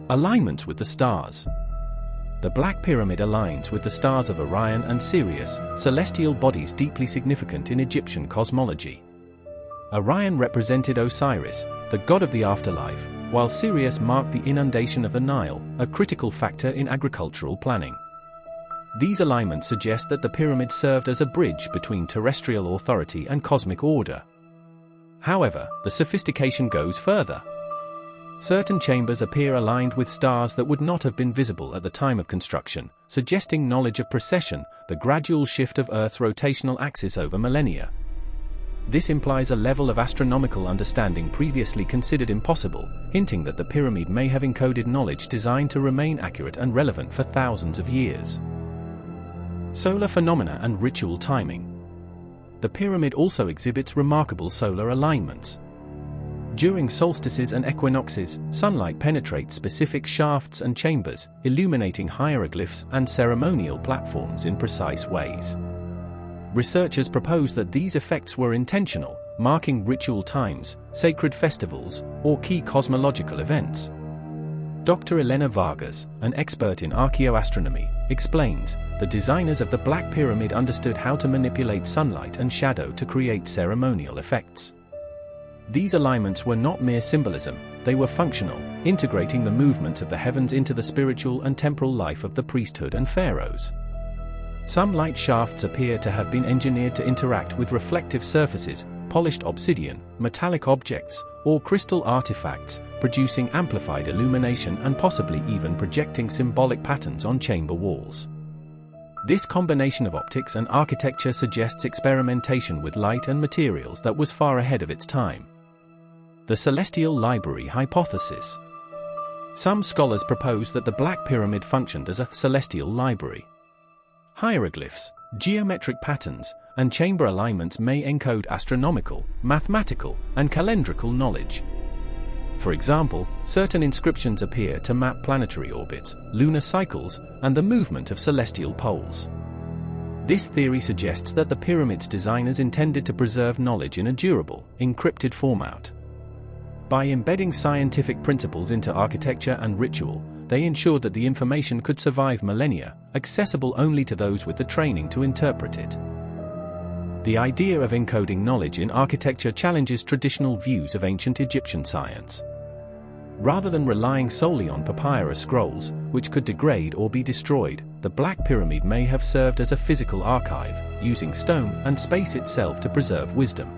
Alignment with the stars. The Black Pyramid aligns with the stars of Orion and Sirius, celestial bodies deeply significant in Egyptian cosmology. Orion represented Osiris, the god of the afterlife, while Sirius marked the inundation of the Nile, a critical factor in agricultural planning. These alignments suggest that the pyramid served as a bridge between terrestrial authority and cosmic order. However, the sophistication goes further. Certain chambers appear aligned with stars that would not have been visible at the time of construction, suggesting knowledge of precession, the gradual shift of Earth's rotational axis over millennia. This implies a level of astronomical understanding previously considered impossible, hinting that the pyramid may have encoded knowledge designed to remain accurate and relevant for thousands of years. Solar phenomena and ritual timing. The pyramid also exhibits remarkable solar alignments. During solstices and equinoxes, sunlight penetrates specific shafts and chambers, illuminating hieroglyphs and ceremonial platforms in precise ways. Researchers propose that these effects were intentional, marking ritual times, sacred festivals, or key cosmological events. Dr. Elena Vargas, an expert in archaeoastronomy, explains, the designers of the Black Pyramid understood how to manipulate sunlight and shadow to create ceremonial effects. These alignments were not mere symbolism, they were functional, integrating the movements of the heavens into the spiritual and temporal life of the priesthood and pharaohs. Some light shafts appear to have been engineered to interact with reflective surfaces, polished obsidian, metallic objects, or crystal artifacts, producing amplified illumination and possibly even projecting symbolic patterns on chamber walls. This combination of optics and architecture suggests experimentation with light and materials that was far ahead of its time. The Celestial Library Hypothesis. Some scholars propose that the Black Pyramid functioned as a celestial library. Hieroglyphs, geometric patterns, and chamber alignments may encode astronomical, mathematical, and calendrical knowledge. For example, certain inscriptions appear to map planetary orbits, lunar cycles, and the movement of celestial poles. This theory suggests that the pyramid's designers intended to preserve knowledge in a durable, encrypted format. By embedding scientific principles into architecture and ritual, they ensured that the information could survive millennia, accessible only to those with the training to interpret it. The idea of encoding knowledge in architecture challenges traditional views of ancient Egyptian science. Rather than relying solely on papyrus scrolls, which could degrade or be destroyed, the Black Pyramid may have served as a physical archive, using stone and space itself to preserve wisdom.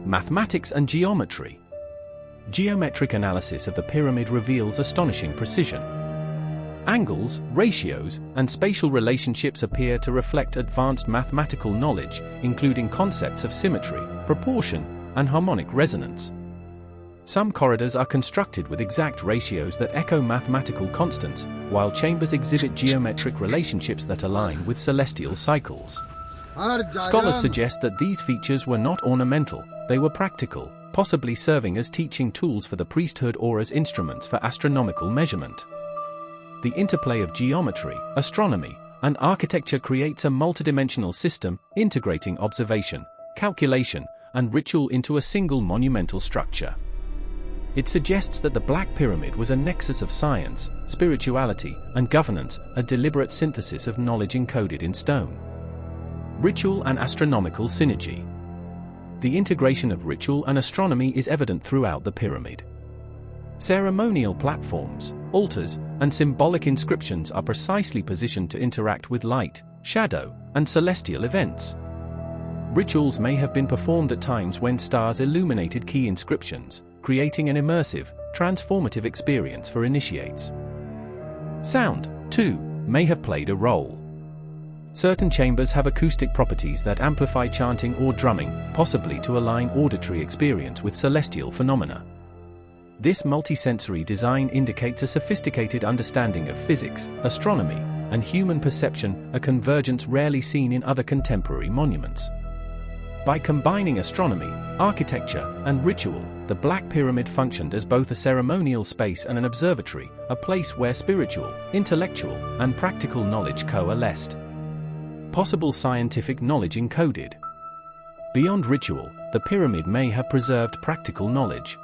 Mathematics and geometry. Geometric analysis of the pyramid reveals astonishing precision. Angles, ratios, and spatial relationships appear to reflect advanced mathematical knowledge, including concepts of symmetry, proportion, and harmonic resonance. Some corridors are constructed with exact ratios that echo mathematical constants, while chambers exhibit geometric relationships that align with celestial cycles. Scholars suggest that these features were not ornamental, they were practical, possibly serving as teaching tools for the priesthood or as instruments for astronomical measurement. The interplay of geometry, astronomy, and architecture creates a multidimensional system, integrating observation, calculation, and ritual into a single monumental structure. It suggests that the Black Pyramid was a nexus of science, spirituality, and governance, a deliberate synthesis of knowledge encoded in stone. Ritual and astronomical synergy. The integration of ritual and astronomy is evident throughout the pyramid. Ceremonial platforms, altars, and symbolic inscriptions are precisely positioned to interact with light, shadow, and celestial events. Rituals may have been performed at times when stars illuminated key inscriptions, creating an immersive, transformative experience for initiates. Sound, too, may have played a role. Certain chambers have acoustic properties that amplify chanting or drumming, possibly to align auditory experience with celestial phenomena. This multisensory design indicates a sophisticated understanding of physics, astronomy, and human perception, a convergence rarely seen in other contemporary monuments. By combining astronomy, architecture, and ritual, the Black Pyramid functioned as both a ceremonial space and an observatory, a place where spiritual, intellectual, and practical knowledge coalesced. Possible scientific knowledge encoded. Beyond ritual, the pyramid may have preserved practical knowledge.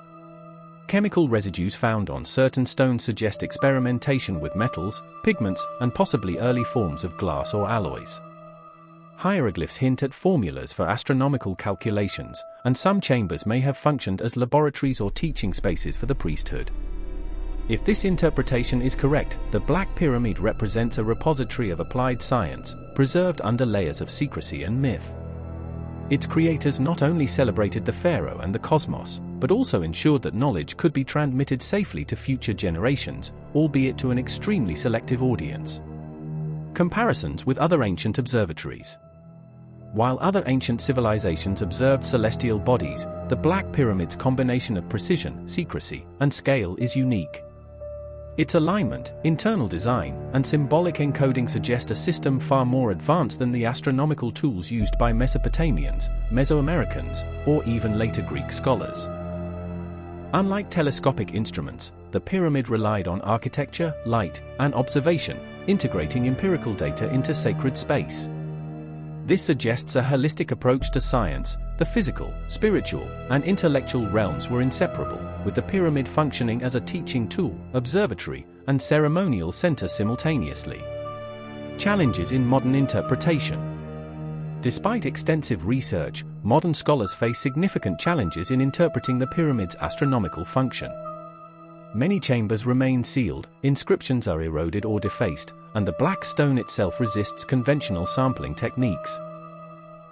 Chemical residues found on certain stones suggest experimentation with metals, pigments, and possibly early forms of glass or alloys. Hieroglyphs hint at formulas for astronomical calculations, and some chambers may have functioned as laboratories or teaching spaces for the priesthood. If this interpretation is correct, the Black Pyramid represents a repository of applied science, preserved under layers of secrecy and myth. Its creators not only celebrated the pharaoh and the cosmos, but also ensured that knowledge could be transmitted safely to future generations, albeit to an extremely selective audience. Comparisons with other ancient observatories. While other ancient civilizations observed celestial bodies, the Black Pyramid's combination of precision, secrecy, and scale is unique. Its alignment, internal design, and symbolic encoding suggest a system far more advanced than the astronomical tools used by Mesopotamians, Mesoamericans, or even later Greek scholars. Unlike telescopic instruments, the pyramid relied on architecture, light, and observation, integrating empirical data into sacred space. This suggests a holistic approach to science. The physical, spiritual, and intellectual realms were inseparable, with the pyramid functioning as a teaching tool, observatory, and ceremonial center simultaneously. Challenges in modern interpretation. Despite extensive research, modern scholars face significant challenges in interpreting the pyramid's astronomical function. Many chambers remain sealed, inscriptions are eroded or defaced, and the black stone itself resists conventional sampling techniques.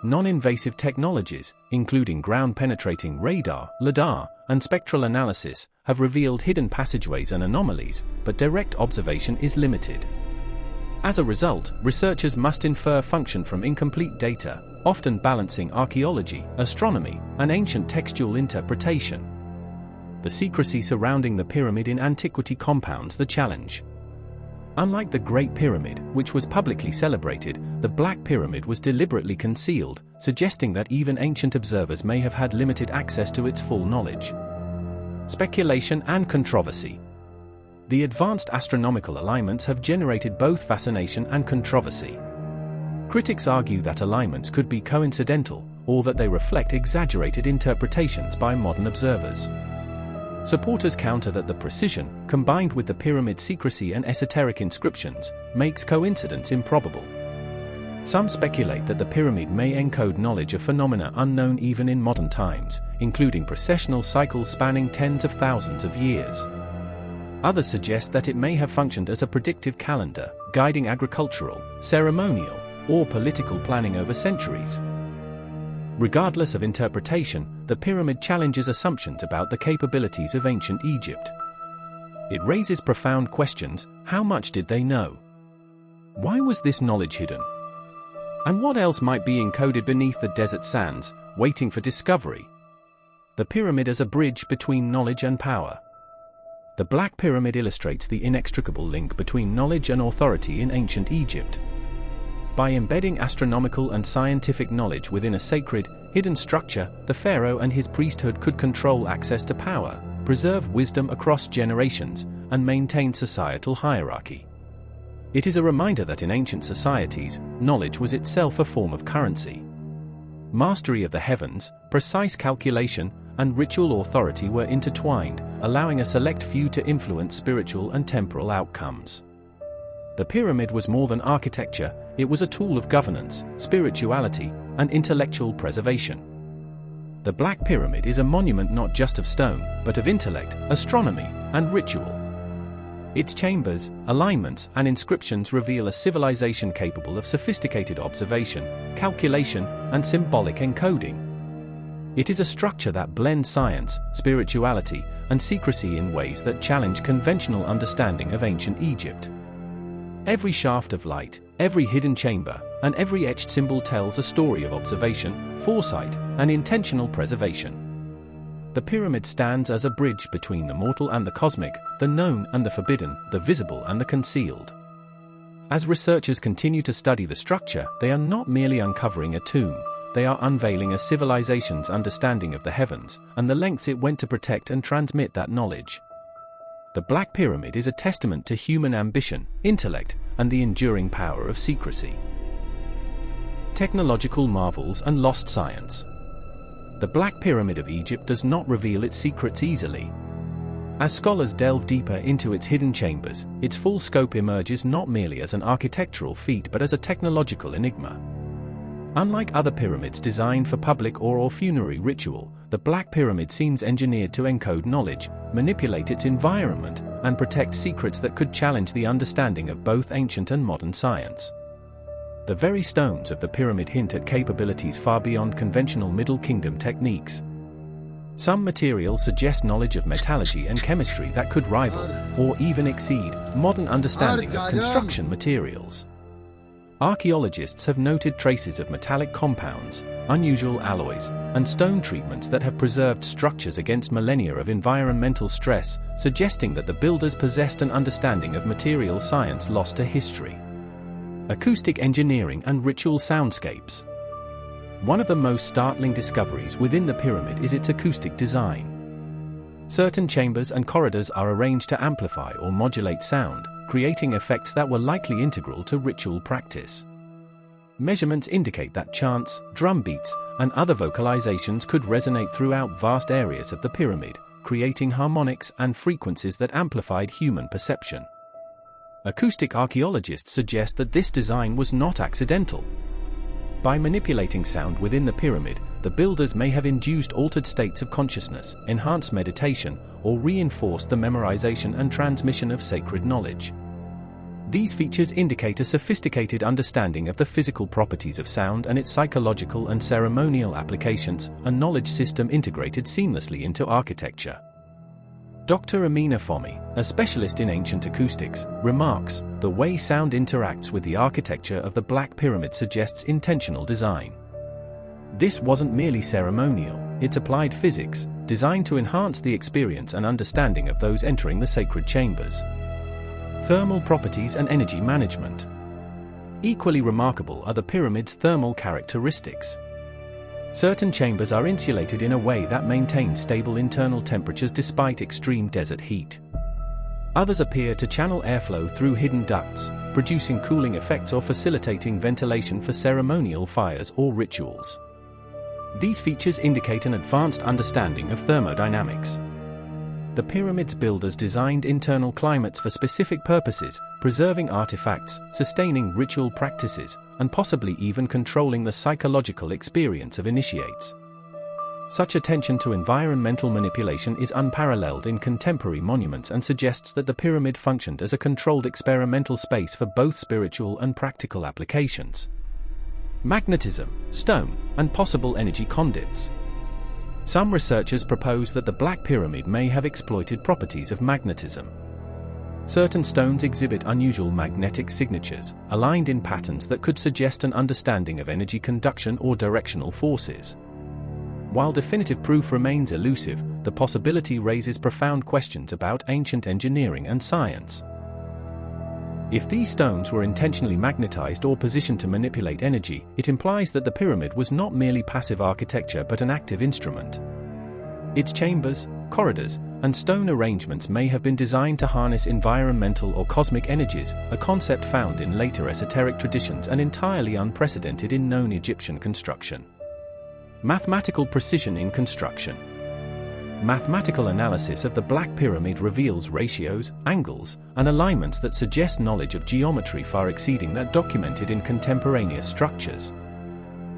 Non-invasive technologies, including ground-penetrating radar, LiDAR, and spectral analysis, have revealed hidden passageways and anomalies, but direct observation is limited. As a result, researchers must infer function from incomplete data, often balancing archaeology, astronomy, and ancient textual interpretation. The secrecy surrounding the pyramid in antiquity compounds the challenge. Unlike the Great Pyramid, which was publicly celebrated, the Black Pyramid was deliberately concealed, suggesting that even ancient observers may have had limited access to its full knowledge. Speculation and controversy. The advanced astronomical alignments have generated both fascination and controversy. Critics argue that alignments could be coincidental, or that they reflect exaggerated interpretations by modern observers. Supporters counter that the precision, combined with the pyramid's secrecy and esoteric inscriptions, makes coincidence improbable. Some speculate that the pyramid may encode knowledge of phenomena unknown even in modern times, including precessional cycles spanning tens of thousands of years. Others suggest that it may have functioned as a predictive calendar, guiding agricultural, ceremonial, or political planning over centuries. Regardless of interpretation, the pyramid challenges assumptions about the capabilities of ancient Egypt. It raises profound questions: how much did they know? Why was this knowledge hidden? And what else might be encoded beneath the desert sands, waiting for discovery? The pyramid as a bridge between knowledge and power. The Black Pyramid illustrates the inextricable link between knowledge and authority in ancient Egypt. By embedding astronomical and scientific knowledge within a sacred, hidden structure, the pharaoh and his priesthood could control access to power, preserve wisdom across generations, and maintain societal hierarchy. It is a reminder that in ancient societies, knowledge was itself a form of currency. Mastery of the heavens, precise calculation, and ritual authority were intertwined, allowing a select few to influence spiritual and temporal outcomes. The pyramid was more than architecture, it was a tool of governance, spirituality, and intellectual preservation. The Black Pyramid is a monument not just of stone, but of intellect, astronomy, and ritual. Its chambers, alignments, and inscriptions reveal a civilization capable of sophisticated observation, calculation, and symbolic encoding. It is a structure that blends science, spirituality, and secrecy in ways that challenge conventional understanding of ancient Egypt. Every shaft of light, every hidden chamber, and every etched symbol tells a story of observation, foresight, and intentional preservation. The pyramid stands as a bridge between the mortal and the cosmic, the known and the forbidden, the visible and the concealed. As researchers continue to study the structure, they are not merely uncovering a tomb, they are unveiling a civilization's understanding of the heavens, and the lengths it went to protect and transmit that knowledge. The Black Pyramid is a testament to human ambition, intellect, and the enduring power of secrecy. Technological marvels and lost science. The Black Pyramid of Egypt does not reveal its secrets easily. As scholars delve deeper into its hidden chambers, its full scope emerges not merely as an architectural feat but as a technological enigma. Unlike other pyramids designed for public or funerary ritual, the Black Pyramid seems engineered to encode knowledge, manipulate its environment, and protect secrets that could challenge the understanding of both ancient and modern science. The very stones of the pyramid hint at capabilities far beyond conventional Middle Kingdom techniques. Some materials suggest knowledge of metallurgy and chemistry that could rival, or even exceed, modern understanding of construction materials. Archaeologists have noted traces of metallic compounds, unusual alloys, and stone treatments that have preserved structures against millennia of environmental stress, suggesting that the builders possessed an understanding of material science lost to history. Acoustic engineering and ritual soundscapes. One of the most startling discoveries within the pyramid is its acoustic design. Certain chambers and corridors are arranged to amplify or modulate sound, creating effects that were likely integral to ritual practice. Measurements indicate that chants, drum beats, and other vocalizations could resonate throughout vast areas of the pyramid, creating harmonics and frequencies that amplified human perception. Acoustic archaeologists suggest that this design was not accidental. By manipulating sound within the pyramid, the builders may have induced altered states of consciousness, enhanced meditation, or reinforced the memorization and transmission of sacred knowledge. These features indicate a sophisticated understanding of the physical properties of sound and its psychological and ceremonial applications, a knowledge system integrated seamlessly into architecture. Dr. Amenemhat III, a specialist in ancient acoustics, remarks, "The way sound interacts with the architecture of the Black Pyramid suggests intentional design. This wasn't merely ceremonial, it's applied physics, designed to enhance the experience and understanding of those entering the sacred chambers." Thermal properties and energy management. Equally remarkable are the pyramid's thermal characteristics. Certain chambers are insulated in a way that maintains stable internal temperatures despite extreme desert heat. Others appear to channel airflow through hidden ducts, producing cooling effects or facilitating ventilation for ceremonial fires or rituals. These features indicate an advanced understanding of thermodynamics. The pyramid's builders designed internal climates for specific purposes, preserving artifacts, sustaining ritual practices, and possibly even controlling the psychological experience of initiates. Such attention to environmental manipulation is unparalleled in contemporary monuments and suggests that the pyramid functioned as a controlled experimental space for both spiritual and practical applications. Magnetism, stone, and possible energy conduits. Some researchers propose that the Black Pyramid may have exploited properties of magnetism. Certain stones exhibit unusual magnetic signatures, aligned in patterns that could suggest an understanding of energy conduction or directional forces. While definitive proof remains elusive, the possibility raises profound questions about ancient engineering and science. If these stones were intentionally magnetized or positioned to manipulate energy, it implies that the pyramid was not merely passive architecture but an active instrument. Its chambers, corridors, and stone arrangements may have been designed to harness environmental or cosmic energies, a concept found in later esoteric traditions and entirely unprecedented in known Egyptian construction. Mathematical precision in construction. Mathematical analysis of the Black Pyramid reveals ratios, angles, and alignments that suggest knowledge of geometry far exceeding that documented in contemporaneous structures.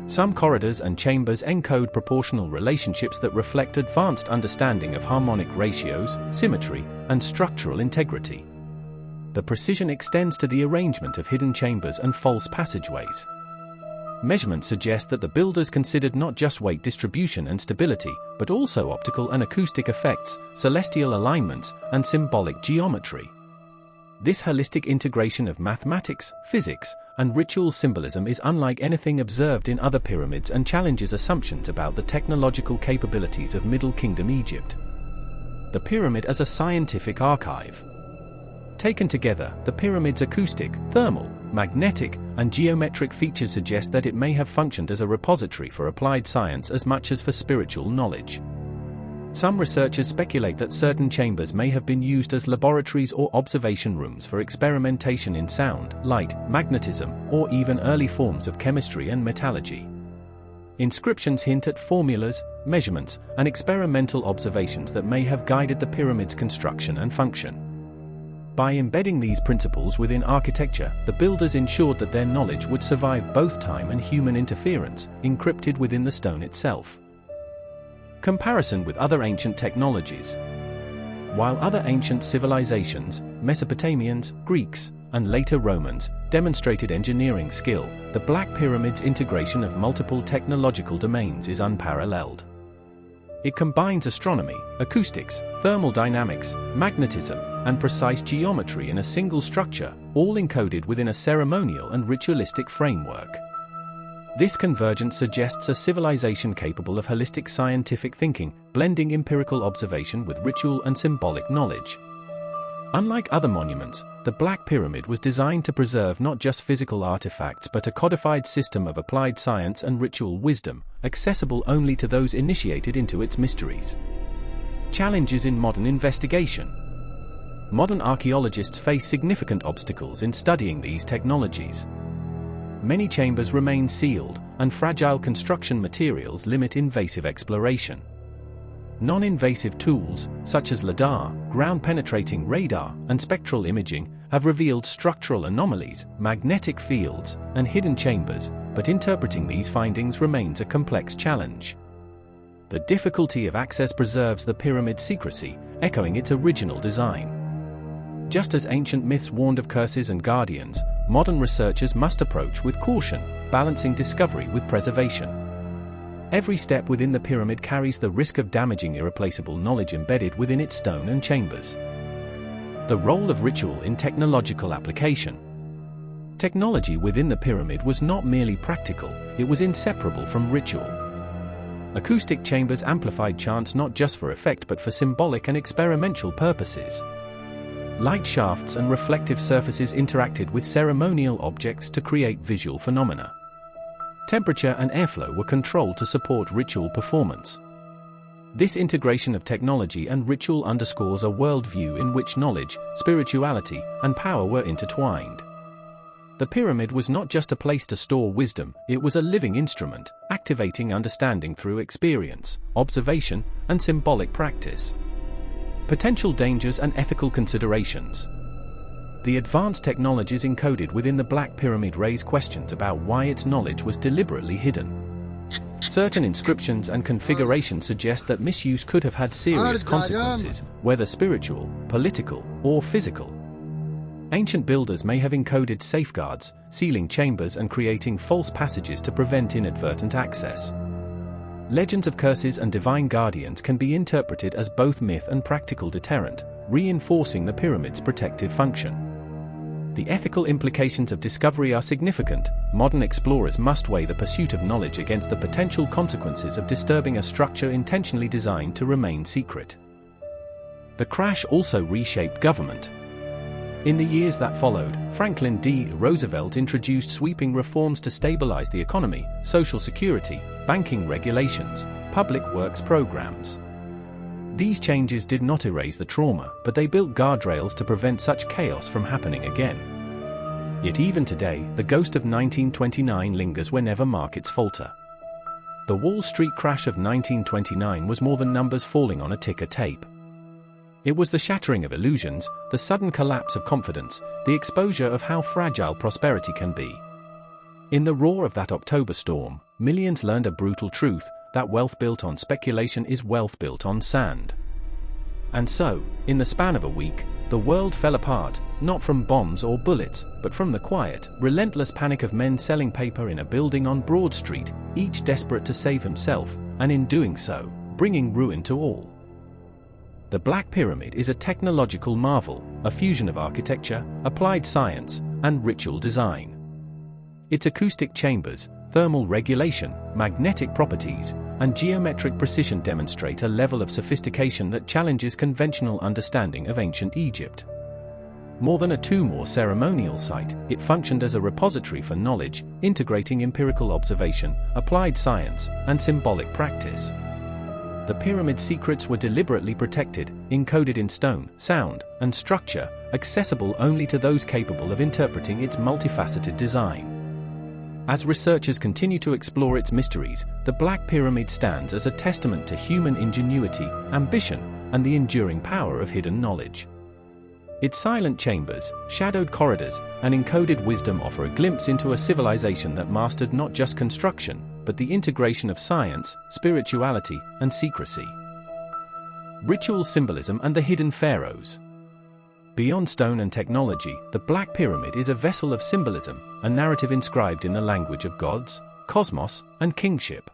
Some corridors and chambers encode proportional relationships that reflect advanced understanding of harmonic ratios, symmetry, and structural integrity. The precision extends to the arrangement of hidden chambers and false passageways. Measurements suggest that the builders considered not just weight distribution and stability, but also optical and acoustic effects, celestial alignments, and symbolic geometry. This holistic integration of mathematics, physics, and ritual symbolism is unlike anything observed in other pyramids and challenges assumptions about the technological capabilities of Middle Kingdom Egypt. The pyramid as a scientific archive. Taken together, the pyramid's acoustic, thermal, magnetic, and geometric features suggest that it may have functioned as a repository for applied science as much as for spiritual knowledge. Some researchers speculate that certain chambers may have been used as laboratories or observation rooms for experimentation in sound, light, magnetism, or even early forms of chemistry and metallurgy. Inscriptions hint at formulas, measurements, and experimental observations that may have guided the pyramid's construction and function. By embedding these principles within architecture, the builders ensured that their knowledge would survive both time and human interference, encrypted within the stone itself. Comparison with other ancient technologies. While other ancient civilizations, Mesopotamians, Greeks, and later Romans, demonstrated engineering skill, the Black Pyramid's integration of multiple technological domains is unparalleled. It combines astronomy, acoustics, thermal dynamics, magnetism, and precise geometry in a single structure, all encoded within a ceremonial and ritualistic framework. This convergence suggests a civilization capable of holistic scientific thinking, blending empirical observation with ritual and symbolic knowledge. Unlike other monuments, the Black Pyramid was designed to preserve not just physical artifacts but a codified system of applied science and ritual wisdom, accessible only to those initiated into its mysteries. Challenges in modern investigation. Modern archaeologists face significant obstacles in studying these technologies. Many chambers remain sealed, and fragile construction materials limit invasive exploration. Non-invasive tools, such as LIDAR, ground-penetrating radar, and spectral imaging, have revealed structural anomalies, magnetic fields, and hidden chambers, but interpreting these findings remains a complex challenge. The difficulty of access preserves the pyramid's secrecy, echoing its original design. Just as ancient myths warned of curses and guardians, modern researchers must approach with caution, balancing discovery with preservation. Every step within the pyramid carries the risk of damaging irreplaceable knowledge embedded within its stone and chambers. The role of ritual in technological application. Technology within the pyramid was not merely practical, it was inseparable from ritual. Acoustic chambers amplified chants not just for effect but for symbolic and experimental purposes. Light shafts and reflective surfaces interacted with ceremonial objects to create visual phenomena. Temperature and airflow were controlled to support ritual performance. This integration of technology and ritual underscores a worldview in which knowledge, spirituality, and power were intertwined. The pyramid was not just a place to store wisdom, it was a living instrument, activating understanding through experience, observation, and symbolic practice. Potential dangers and ethical considerations. The advanced technologies encoded within the Black Pyramid raise questions about why its knowledge was deliberately hidden. Certain inscriptions and configurations suggest that misuse could have had serious consequences, whether spiritual, political, or physical. Ancient builders may have encoded safeguards, sealing chambers and creating false passages to prevent inadvertent access. Legends of curses and divine guardians can be interpreted as both myth and practical deterrent, reinforcing the pyramid's protective function. The ethical implications of discovery are significant. Modern explorers must weigh the pursuit of knowledge against the potential consequences of disturbing a structure intentionally designed to remain secret. The crash also reshaped government. In the years that followed, Franklin D. Roosevelt introduced sweeping reforms to stabilize the economy, social security, banking regulations, public works programs. These changes did not erase the trauma, but they built guardrails to prevent such chaos from happening again. Yet even today, the ghost of 1929 lingers whenever markets falter. The Wall Street crash of 1929 was more than numbers falling on a ticker tape. It was the shattering of illusions, the sudden collapse of confidence, the exposure of how fragile prosperity can be. In the roar of that October storm, millions learned a brutal truth, that wealth built on speculation is wealth built on sand. And so, in the span of a week, the world fell apart, not from bombs or bullets, but from the quiet, relentless panic of men selling paper in a building on Broad Street, each desperate to save himself, and in doing so, bringing ruin to all. The Black Pyramid is a technological marvel, a fusion of architecture, applied science, and ritual design. Its acoustic chambers, thermal regulation, magnetic properties, and geometric precision demonstrate a level of sophistication that challenges conventional understanding of ancient Egypt. More than a tomb or ceremonial site, it functioned as a repository for knowledge, integrating empirical observation, applied science, and symbolic practice. The pyramid's secrets were deliberately protected, encoded in stone, sound, and structure, accessible only to those capable of interpreting its multifaceted design. As researchers continue to explore its mysteries, the Black Pyramid stands as a testament to human ingenuity, ambition, and the enduring power of hidden knowledge. Its silent chambers, shadowed corridors, and encoded wisdom offer a glimpse into a civilization that mastered not just construction, but the integration of science, spirituality, and secrecy. Ritual symbolism and the hidden pharaohs. Beyond stone and technology, the Black Pyramid is a vessel of symbolism, a narrative inscribed in the language of gods, cosmos, and kingship.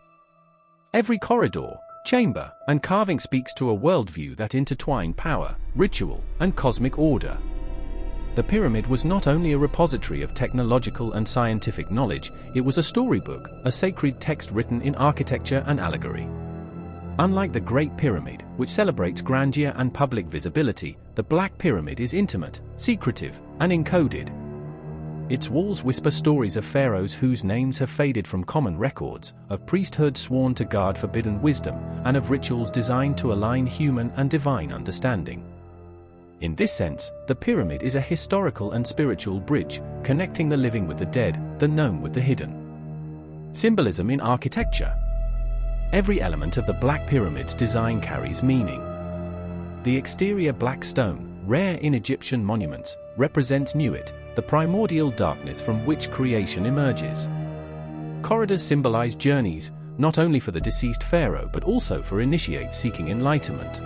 Every corridor, chamber, and carving speaks to a worldview that intertwined power, ritual, and cosmic order. The pyramid was not only a repository of technological and scientific knowledge, it was a storybook, a sacred text written in architecture and allegory. Unlike the Great Pyramid, which celebrates grandeur and public visibility, the Black Pyramid is intimate, secretive, and encoded. Its walls whisper stories of pharaohs whose names have faded from common records, of priesthoods sworn to guard forbidden wisdom, and of rituals designed to align human and divine understanding. In this sense, the pyramid is a historical and spiritual bridge, connecting the living with the dead, the known with the hidden. Symbolism in architecture. Every element of the Black Pyramid's design carries meaning. The exterior black stone, rare in Egyptian monuments, represents Nuit, the primordial darkness from which creation emerges. Corridors symbolize journeys, not only for the deceased pharaoh but also for initiates seeking enlightenment.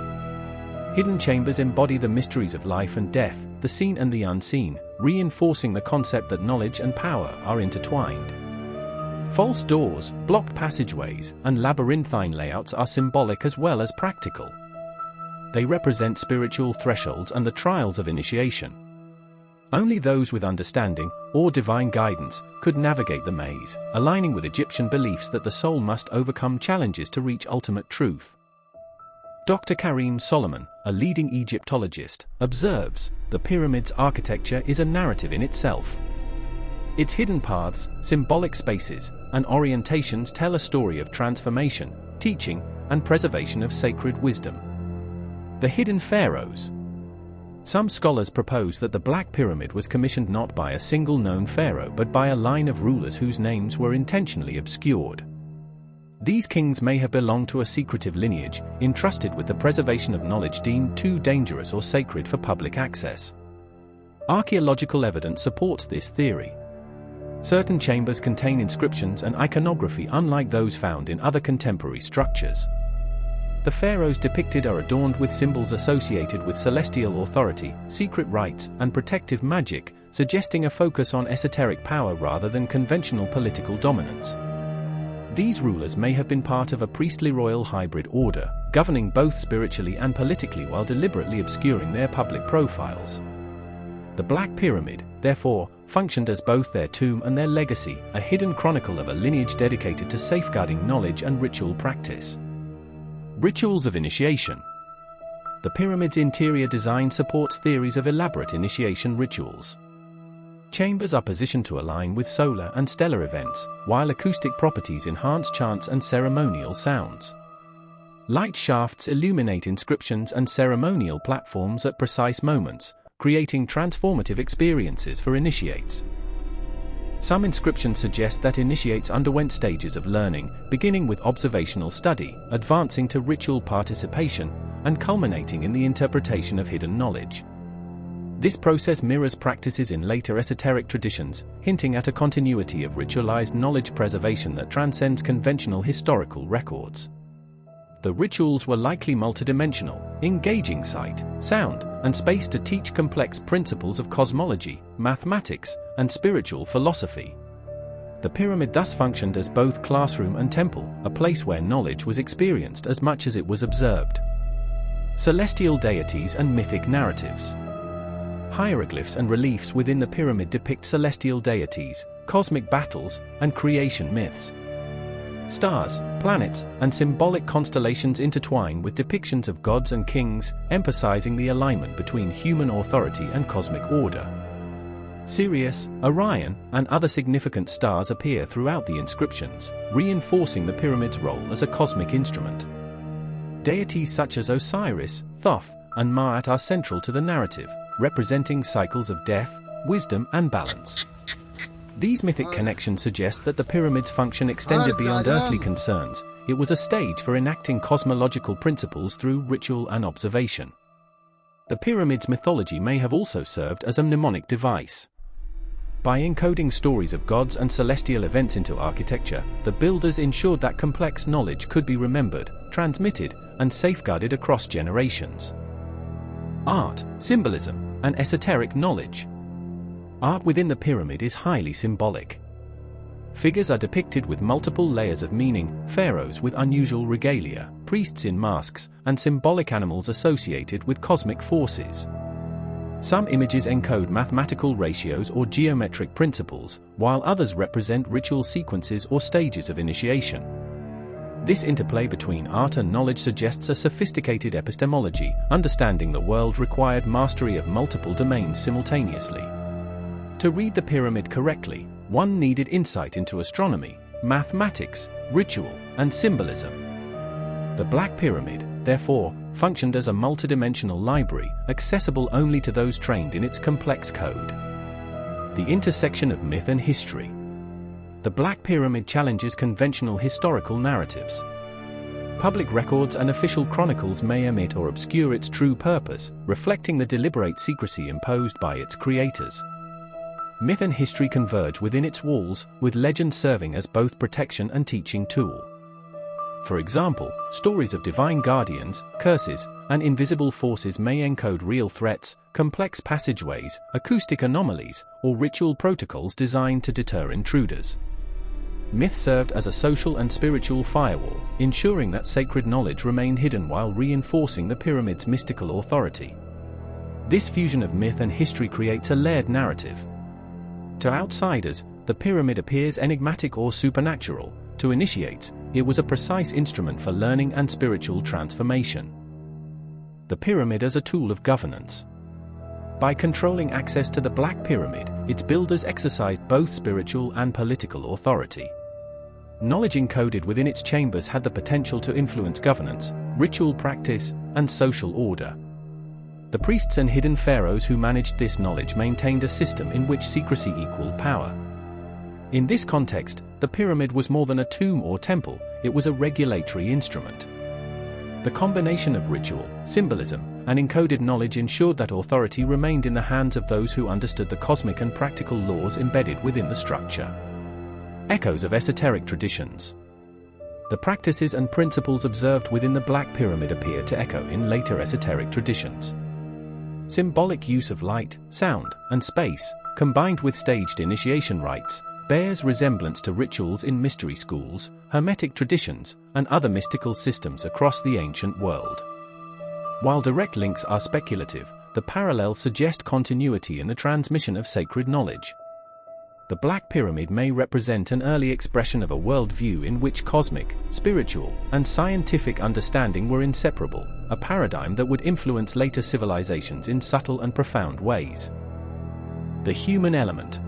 Hidden chambers embody the mysteries of life and death, the seen and the unseen, reinforcing the concept that knowledge and power are intertwined. False doors, blocked passageways, and labyrinthine layouts are symbolic as well as practical. They represent spiritual thresholds and the trials of initiation. Only those with understanding, or divine guidance, could navigate the maze, aligning with Egyptian beliefs that the soul must overcome challenges to reach ultimate truth. Dr. Karim Solomon, a leading Egyptologist, observes, the pyramid's architecture is a narrative in itself. Its hidden paths, symbolic spaces, and orientations tell a story of transformation, teaching, and preservation of sacred wisdom. The hidden pharaohs. Some scholars propose that the Black Pyramid was commissioned not by a single known pharaoh but by a line of rulers whose names were intentionally obscured. These kings may have belonged to a secretive lineage, entrusted with the preservation of knowledge deemed too dangerous or sacred for public access. Archaeological evidence supports this theory. Certain chambers contain inscriptions and iconography unlike those found in other contemporary structures. The pharaohs depicted are adorned with symbols associated with celestial authority, secret rites, and protective magic, suggesting a focus on esoteric power rather than conventional political dominance. These rulers may have been part of a priestly-royal hybrid order, governing both spiritually and politically while deliberately obscuring their public profiles. The Black Pyramid, therefore, functioned as both their tomb and their legacy, a hidden chronicle of a lineage dedicated to safeguarding knowledge and ritual practice. Rituals of initiation. The pyramid's interior design supports theories of elaborate initiation rituals. Chambers are positioned to align with solar and stellar events, while acoustic properties enhance chants and ceremonial sounds. Light shafts illuminate inscriptions and ceremonial platforms at precise moments, creating transformative experiences for initiates. Some inscriptions suggest that initiates underwent stages of learning, beginning with observational study, advancing to ritual participation, and culminating in the interpretation of hidden knowledge. This process mirrors practices in later esoteric traditions, hinting at a continuity of ritualized knowledge preservation that transcends conventional historical records. The rituals were likely multidimensional, engaging sight, sound, and space to teach complex principles of cosmology, mathematics, and spiritual philosophy. The pyramid thus functioned as both classroom and temple, a place where knowledge was experienced as much as it was observed. Celestial deities and mythic narratives. Hieroglyphs and reliefs within the pyramid depict celestial deities, cosmic battles, and creation myths. Stars, planets, and symbolic constellations intertwine with depictions of gods and kings, emphasizing the alignment between human authority and cosmic order. Sirius, Orion, and other significant stars appear throughout the inscriptions, reinforcing the pyramid's role as a cosmic instrument. Deities such as Osiris, Thoth, and Ma'at are central to the narrative, representing cycles of death, wisdom, and balance. These mythic connections suggest that the pyramid's function extended beyond earthly concerns. It was a stage for enacting cosmological principles through ritual and observation. The pyramid's mythology may have also served as a mnemonic device. By encoding stories of gods and celestial events into architecture, the builders ensured that complex knowledge could be remembered, transmitted, and safeguarded across generations. Art, symbolism, and esoteric knowledge. Art within the pyramid is highly symbolic. Figures are depicted with multiple layers of meaning, pharaohs with unusual regalia, priests in masks, and symbolic animals associated with cosmic forces. Some images encode mathematical ratios or geometric principles, while others represent ritual sequences or stages of initiation. This interplay between art and knowledge suggests a sophisticated epistemology. Understanding the world required mastery of multiple domains simultaneously. To read the pyramid correctly, one needed insight into astronomy, mathematics, ritual, and symbolism. The Black Pyramid, therefore, functioned as a multidimensional library, accessible only to those trained in its complex code. The intersection of myth and history. The Black Pyramid challenges conventional historical narratives. Public records and official chronicles may omit or obscure its true purpose, reflecting the deliberate secrecy imposed by its creators. Myth and history converge within its walls, with legend serving as both protection and teaching tool. For example, stories of divine guardians, curses, and invisible forces may encode real threats, complex passageways, acoustic anomalies, or ritual protocols designed to deter intruders. myth served as a social and spiritual firewall, ensuring that sacred knowledge remained hidden while reinforcing the pyramid's mystical authority. This fusion of myth and history creates a layered narrative. To outsiders, the pyramid appears enigmatic or supernatural. To initiates, it was a precise instrument for learning and spiritual transformation. The pyramid as a tool of governance. By controlling access to the Black Pyramid, its builders exercised both spiritual and political authority. Knowledge encoded within its chambers had the potential to influence governance, ritual practice, and social order. The priests and hidden pharaohs who managed this knowledge maintained a system in which secrecy equaled power. In this context, the pyramid was more than a tomb or temple, it was a regulatory instrument. The combination of ritual, symbolism, and encoded knowledge ensured that authority remained in the hands of those who understood the cosmic and practical laws embedded within the structure. Echoes of esoteric traditions. The practices and principles observed within the Black Pyramid appear to echo in later esoteric traditions. Symbolic use of light, sound, and space, combined with staged initiation rites, bears resemblance to rituals in mystery schools, hermetic traditions, and other mystical systems across the ancient world. While direct links are speculative, the parallels suggest continuity in the transmission of sacred knowledge. The Black Pyramid may represent an early expression of a worldview in which cosmic, spiritual, and scientific understanding were inseparable, a paradigm that would influence later civilizations in subtle and profound ways. The human element.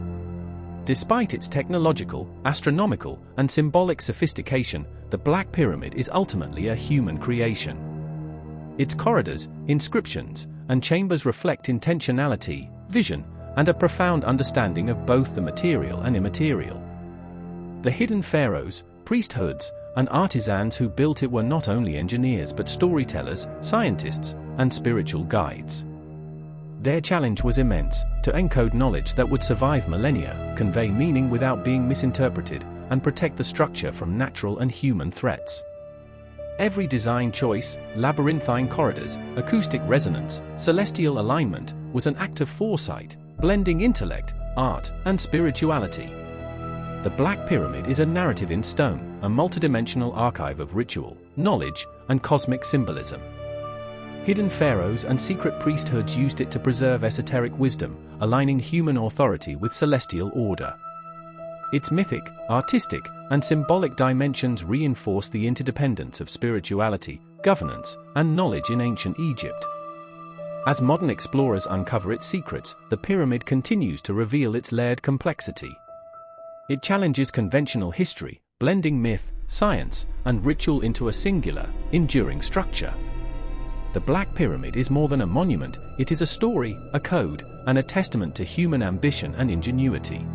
Despite its technological, astronomical, and symbolic sophistication, the Black Pyramid is ultimately a human creation. Its corridors, inscriptions, and chambers reflect intentionality, vision, and a profound understanding of both the material and immaterial. The hidden pharaohs, priesthoods, and artisans who built it were not only engineers but storytellers, scientists, and spiritual guides. Their challenge was immense, to encode knowledge that would survive millennia, convey meaning without being misinterpreted, and protect the structure from natural and human threats. Every design choice, labyrinthine corridors, acoustic resonance, celestial alignment, was an act of foresight, blending intellect, art, and spirituality. The Black Pyramid is a narrative in stone, a multidimensional archive of ritual, knowledge, and cosmic symbolism. Hidden pharaohs and secret priesthoods used it to preserve esoteric wisdom, aligning human authority with celestial order. Its mythic, artistic, and symbolic dimensions reinforce the interdependence of spirituality, governance, and knowledge in ancient Egypt. As modern explorers uncover its secrets, the pyramid continues to reveal its layered complexity. It challenges conventional history, blending myth, science, and ritual into a singular, enduring structure. The Black Pyramid is more than a monument, it is a story, a code, and a testament to human ambition and ingenuity.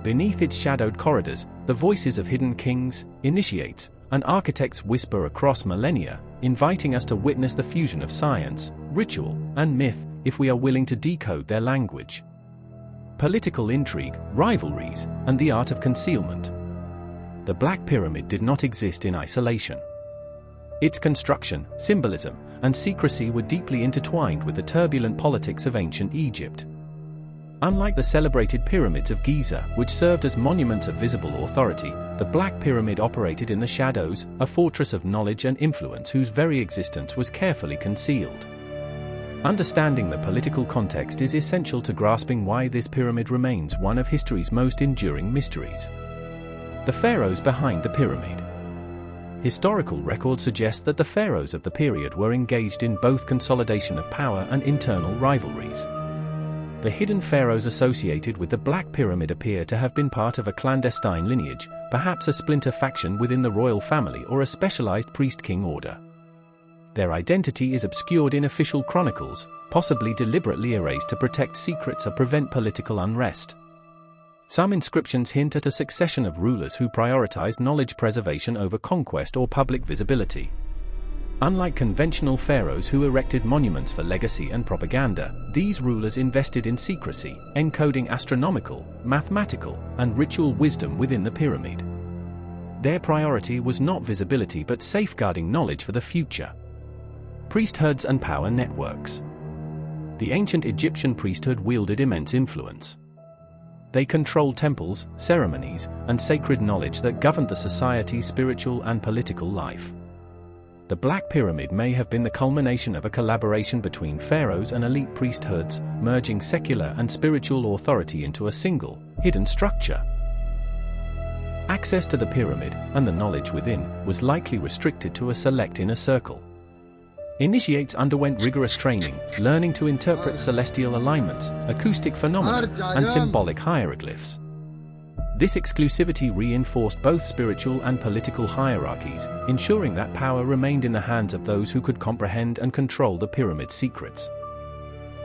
Beneath its shadowed corridors, the voices of hidden kings, initiates, and architects whisper across millennia, inviting us to witness the fusion of science, ritual, and myth, if we are willing to decode their language. Political intrigue, rivalries, and the art of concealment. The Black Pyramid did not exist in isolation. Its construction, symbolism, and secrecy were deeply intertwined with the turbulent politics of ancient Egypt. Unlike the celebrated pyramids of Giza, which served as monuments of visible authority, the Black Pyramid operated in the shadows, a fortress of knowledge and influence whose very existence was carefully concealed. Understanding the political context is essential to grasping why this pyramid remains one of history's most enduring mysteries. The pharaohs behind the pyramid. Historical records suggest that the pharaohs of the period were engaged in both consolidation of power and internal rivalries. The hidden pharaohs associated with the Black Pyramid appear to have been part of a clandestine lineage, perhaps a splinter faction within the royal family or a specialized priest-king order. Their identity is obscured in official chronicles, possibly deliberately erased to protect secrets or prevent political unrest. Some inscriptions hint at a succession of rulers who prioritized knowledge preservation over conquest or public visibility. Unlike conventional pharaohs who erected monuments for legacy and propaganda, these rulers invested in secrecy, encoding astronomical, mathematical, and ritual wisdom within the pyramid. Their priority was not visibility but safeguarding knowledge for the future. Priesthoods and power networks. The ancient Egyptian priesthood wielded immense influence. They controlled temples, ceremonies, and sacred knowledge that governed the society's spiritual and political life. The Black Pyramid may have been the culmination of a collaboration between pharaohs and elite priesthoods, merging secular and spiritual authority into a single, hidden structure. Access to the pyramid, and the knowledge within, was likely restricted to a select inner circle. Initiates underwent rigorous training, learning to interpret celestial alignments, acoustic phenomena, and symbolic hieroglyphs. This exclusivity reinforced both spiritual and political hierarchies, ensuring that power remained in the hands of those who could comprehend and control the pyramid's secrets.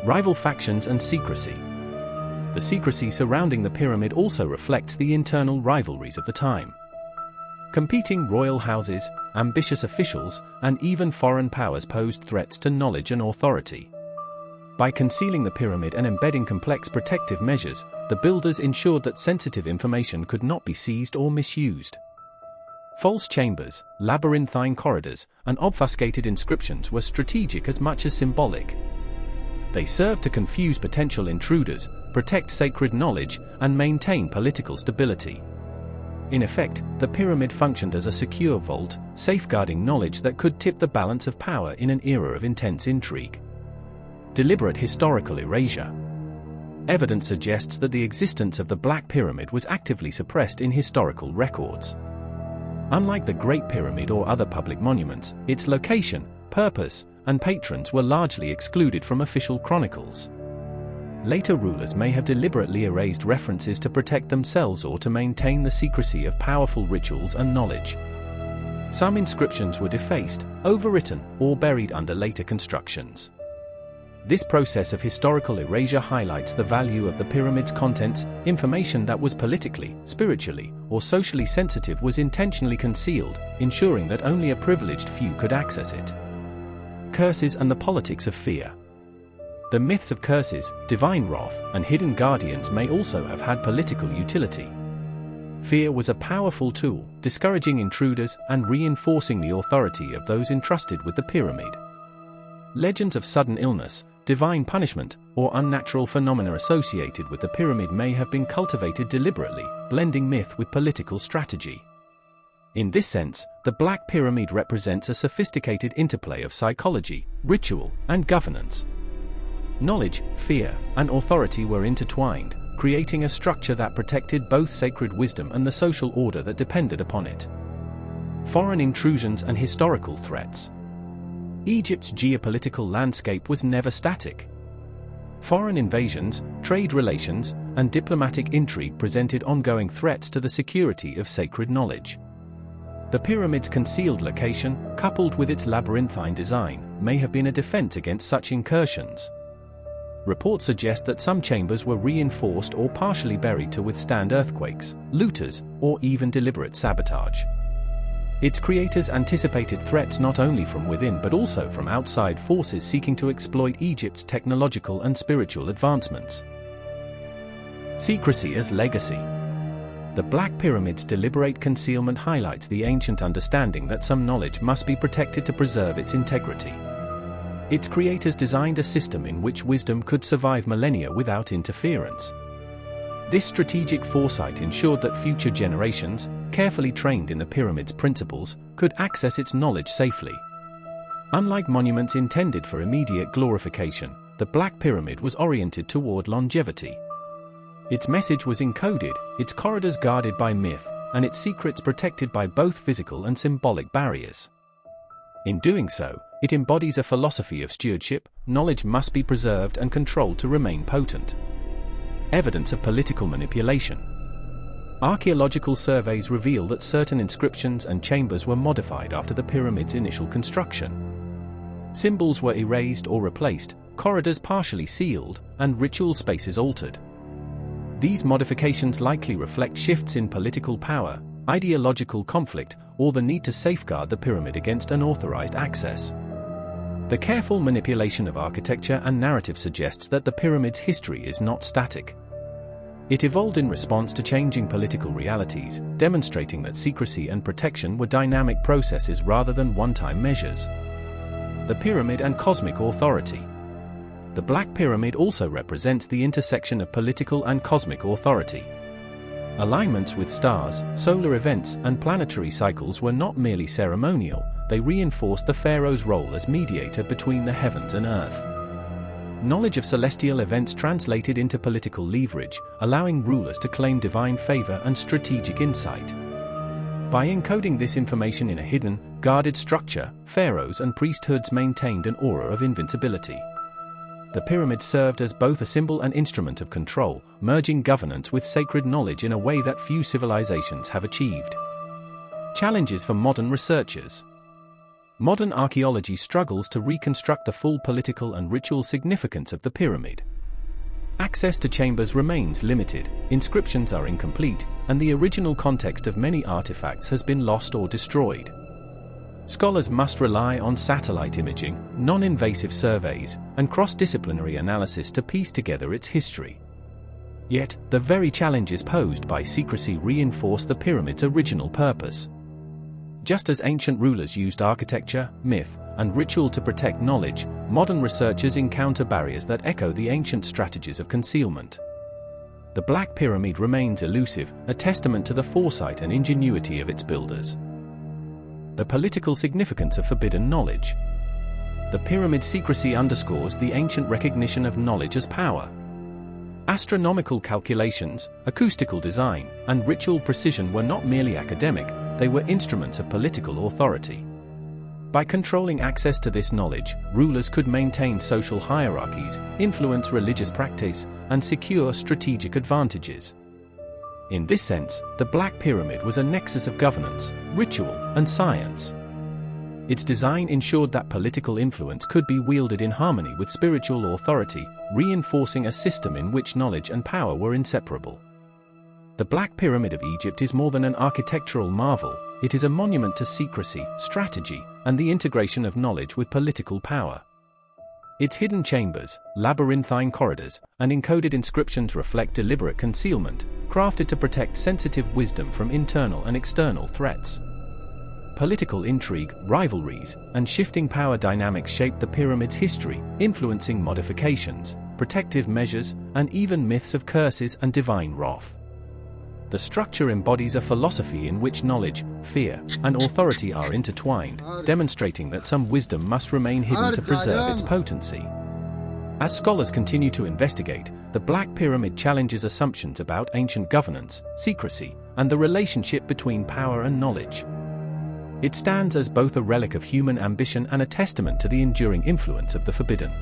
Rival factions and secrecy. The secrecy surrounding the pyramid also reflects the internal rivalries of the time. Competing royal houses, ambitious officials, and even foreign powers posed threats to knowledge and authority. By concealing the pyramid and embedding complex protective measures, the builders ensured that sensitive information could not be seized or misused. False chambers, labyrinthine corridors, and obfuscated inscriptions were strategic as much as symbolic. They served to confuse potential intruders, protect sacred knowledge, and maintain political stability. In effect, the pyramid functioned as a secure vault, safeguarding knowledge that could tip the balance of power in an era of intense intrigue. Deliberate historical erasure. Evidence suggests that the existence of the Black Pyramid was actively suppressed in historical records. Unlike the Great Pyramid or other public monuments, its location, purpose, and patrons were largely excluded from official chronicles. Later rulers may have deliberately erased references to protect themselves or to maintain the secrecy of powerful rituals and knowledge. Some inscriptions were defaced, overwritten, or buried under later constructions. This process of historical erasure highlights the value of the pyramid's contents. Information that was politically, spiritually, or socially sensitive was intentionally concealed, ensuring that only a privileged few could access it. Curses and the politics of fear. The myths of curses, divine wrath, and hidden guardians may also have had political utility. Fear was a powerful tool, discouraging intruders and reinforcing the authority of those entrusted with the pyramid. Legends of sudden illness, divine punishment, or unnatural phenomena associated with the pyramid may have been cultivated deliberately, blending myth with political strategy. In this sense, the Black Pyramid represents a sophisticated interplay of psychology, ritual, and governance. Knowledge, fear, and authority were intertwined, creating a structure that protected both sacred wisdom and the social order that depended upon it. Foreign intrusions and historical threats. Egypt's geopolitical landscape was never static. Foreign invasions, trade relations, and diplomatic intrigue presented ongoing threats to the security of sacred knowledge. The pyramid's concealed location, coupled with its labyrinthine design, may have been a defense against such incursions. Reports suggest that some chambers were reinforced or partially buried to withstand earthquakes, looters, or even deliberate sabotage. Its creators anticipated threats not only from within but also from outside forces seeking to exploit Egypt's technological and spiritual advancements. Secrecy as legacy. The Black Pyramid's deliberate concealment highlights the ancient understanding that some knowledge must be protected to preserve its integrity. Its creators designed a system in which wisdom could survive millennia without interference. This strategic foresight ensured that future generations, carefully trained in the pyramid's principles, could access its knowledge safely. Unlike monuments intended for immediate glorification, the Black Pyramid was oriented toward longevity. Its message was encoded, its corridors guarded by myth, and its secrets protected by both physical and symbolic barriers. In doing so, it embodies a philosophy of stewardship. Knowledge must be preserved and controlled to remain potent. Evidence of political manipulation. Archaeological surveys reveal that certain inscriptions and chambers were modified after the pyramid's initial construction. Symbols were erased or replaced, corridors partially sealed, and ritual spaces altered. These modifications likely reflect shifts in political power, ideological conflict, or the need to safeguard the pyramid against unauthorized access. The careful manipulation of architecture and narrative suggests that the pyramid's history is not static. It evolved in response to changing political realities, demonstrating that secrecy and protection were dynamic processes rather than one-time measures. The pyramid and cosmic authority. The Black Pyramid also represents the intersection of political and cosmic authority. Alignments with stars, solar events, and planetary cycles were not merely ceremonial, they reinforced the pharaoh's role as mediator between the heavens and earth. Knowledge of celestial events translated into political leverage, allowing rulers to claim divine favor and strategic insight. By encoding this information in a hidden, guarded structure, pharaohs and priesthoods maintained an aura of invincibility. The pyramid served as both a symbol and instrument of control, merging governance with sacred knowledge in a way that few civilizations have achieved. Challenges for modern researchers. Modern archaeology struggles to reconstruct the full political and ritual significance of the pyramid. Access to chambers remains limited, inscriptions are incomplete, and the original context of many artifacts has been lost or destroyed. Scholars must rely on satellite imaging, non-invasive surveys, and cross-disciplinary analysis to piece together its history. Yet, the very challenges posed by secrecy reinforce the pyramid's original purpose. Just as ancient rulers used architecture, myth, and ritual to protect knowledge, modern researchers encounter barriers that echo the ancient strategies of concealment. The Black Pyramid remains elusive, a testament to the foresight and ingenuity of its builders. The political significance of forbidden knowledge. The pyramid's secrecy underscores the ancient recognition of knowledge as power. Astronomical calculations, acoustical design, and ritual precision were not merely academic, they were instruments of political authority. By controlling access to this knowledge, rulers could maintain social hierarchies, influence religious practice, and secure strategic advantages. In this sense, the Black Pyramid was a nexus of governance, ritual, and science. Its design ensured that political influence could be wielded in harmony with spiritual authority, reinforcing a system in which knowledge and power were inseparable. The Black Pyramid of Egypt is more than an architectural marvel, it is a monument to secrecy, strategy, and the integration of knowledge with political power. Its hidden chambers, labyrinthine corridors, and encoded inscriptions reflect deliberate concealment, crafted to protect sensitive wisdom from internal and external threats. Political intrigue, rivalries, and shifting power dynamics shaped the pyramid's history, influencing modifications, protective measures, and even myths of curses and divine wrath. The structure embodies a philosophy in which knowledge, fear, and authority are intertwined, demonstrating that some wisdom must remain hidden to preserve its potency. As scholars continue to investigate, the Black Pyramid challenges assumptions about ancient governance, secrecy, and the relationship between power and knowledge. It stands as both a relic of human ambition and a testament to the enduring influence of the forbidden.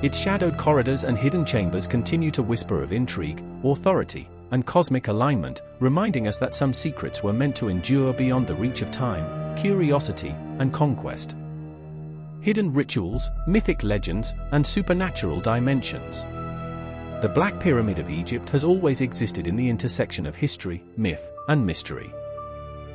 Its shadowed corridors and hidden chambers continue to whisper of intrigue, authority, and cosmic alignment, reminding us that some secrets were meant to endure beyond the reach of time, curiosity, and conquest. Hidden rituals, mythic legends, and supernatural dimensions. The Black Pyramid of Egypt has always existed in the intersection of history, myth, and mystery.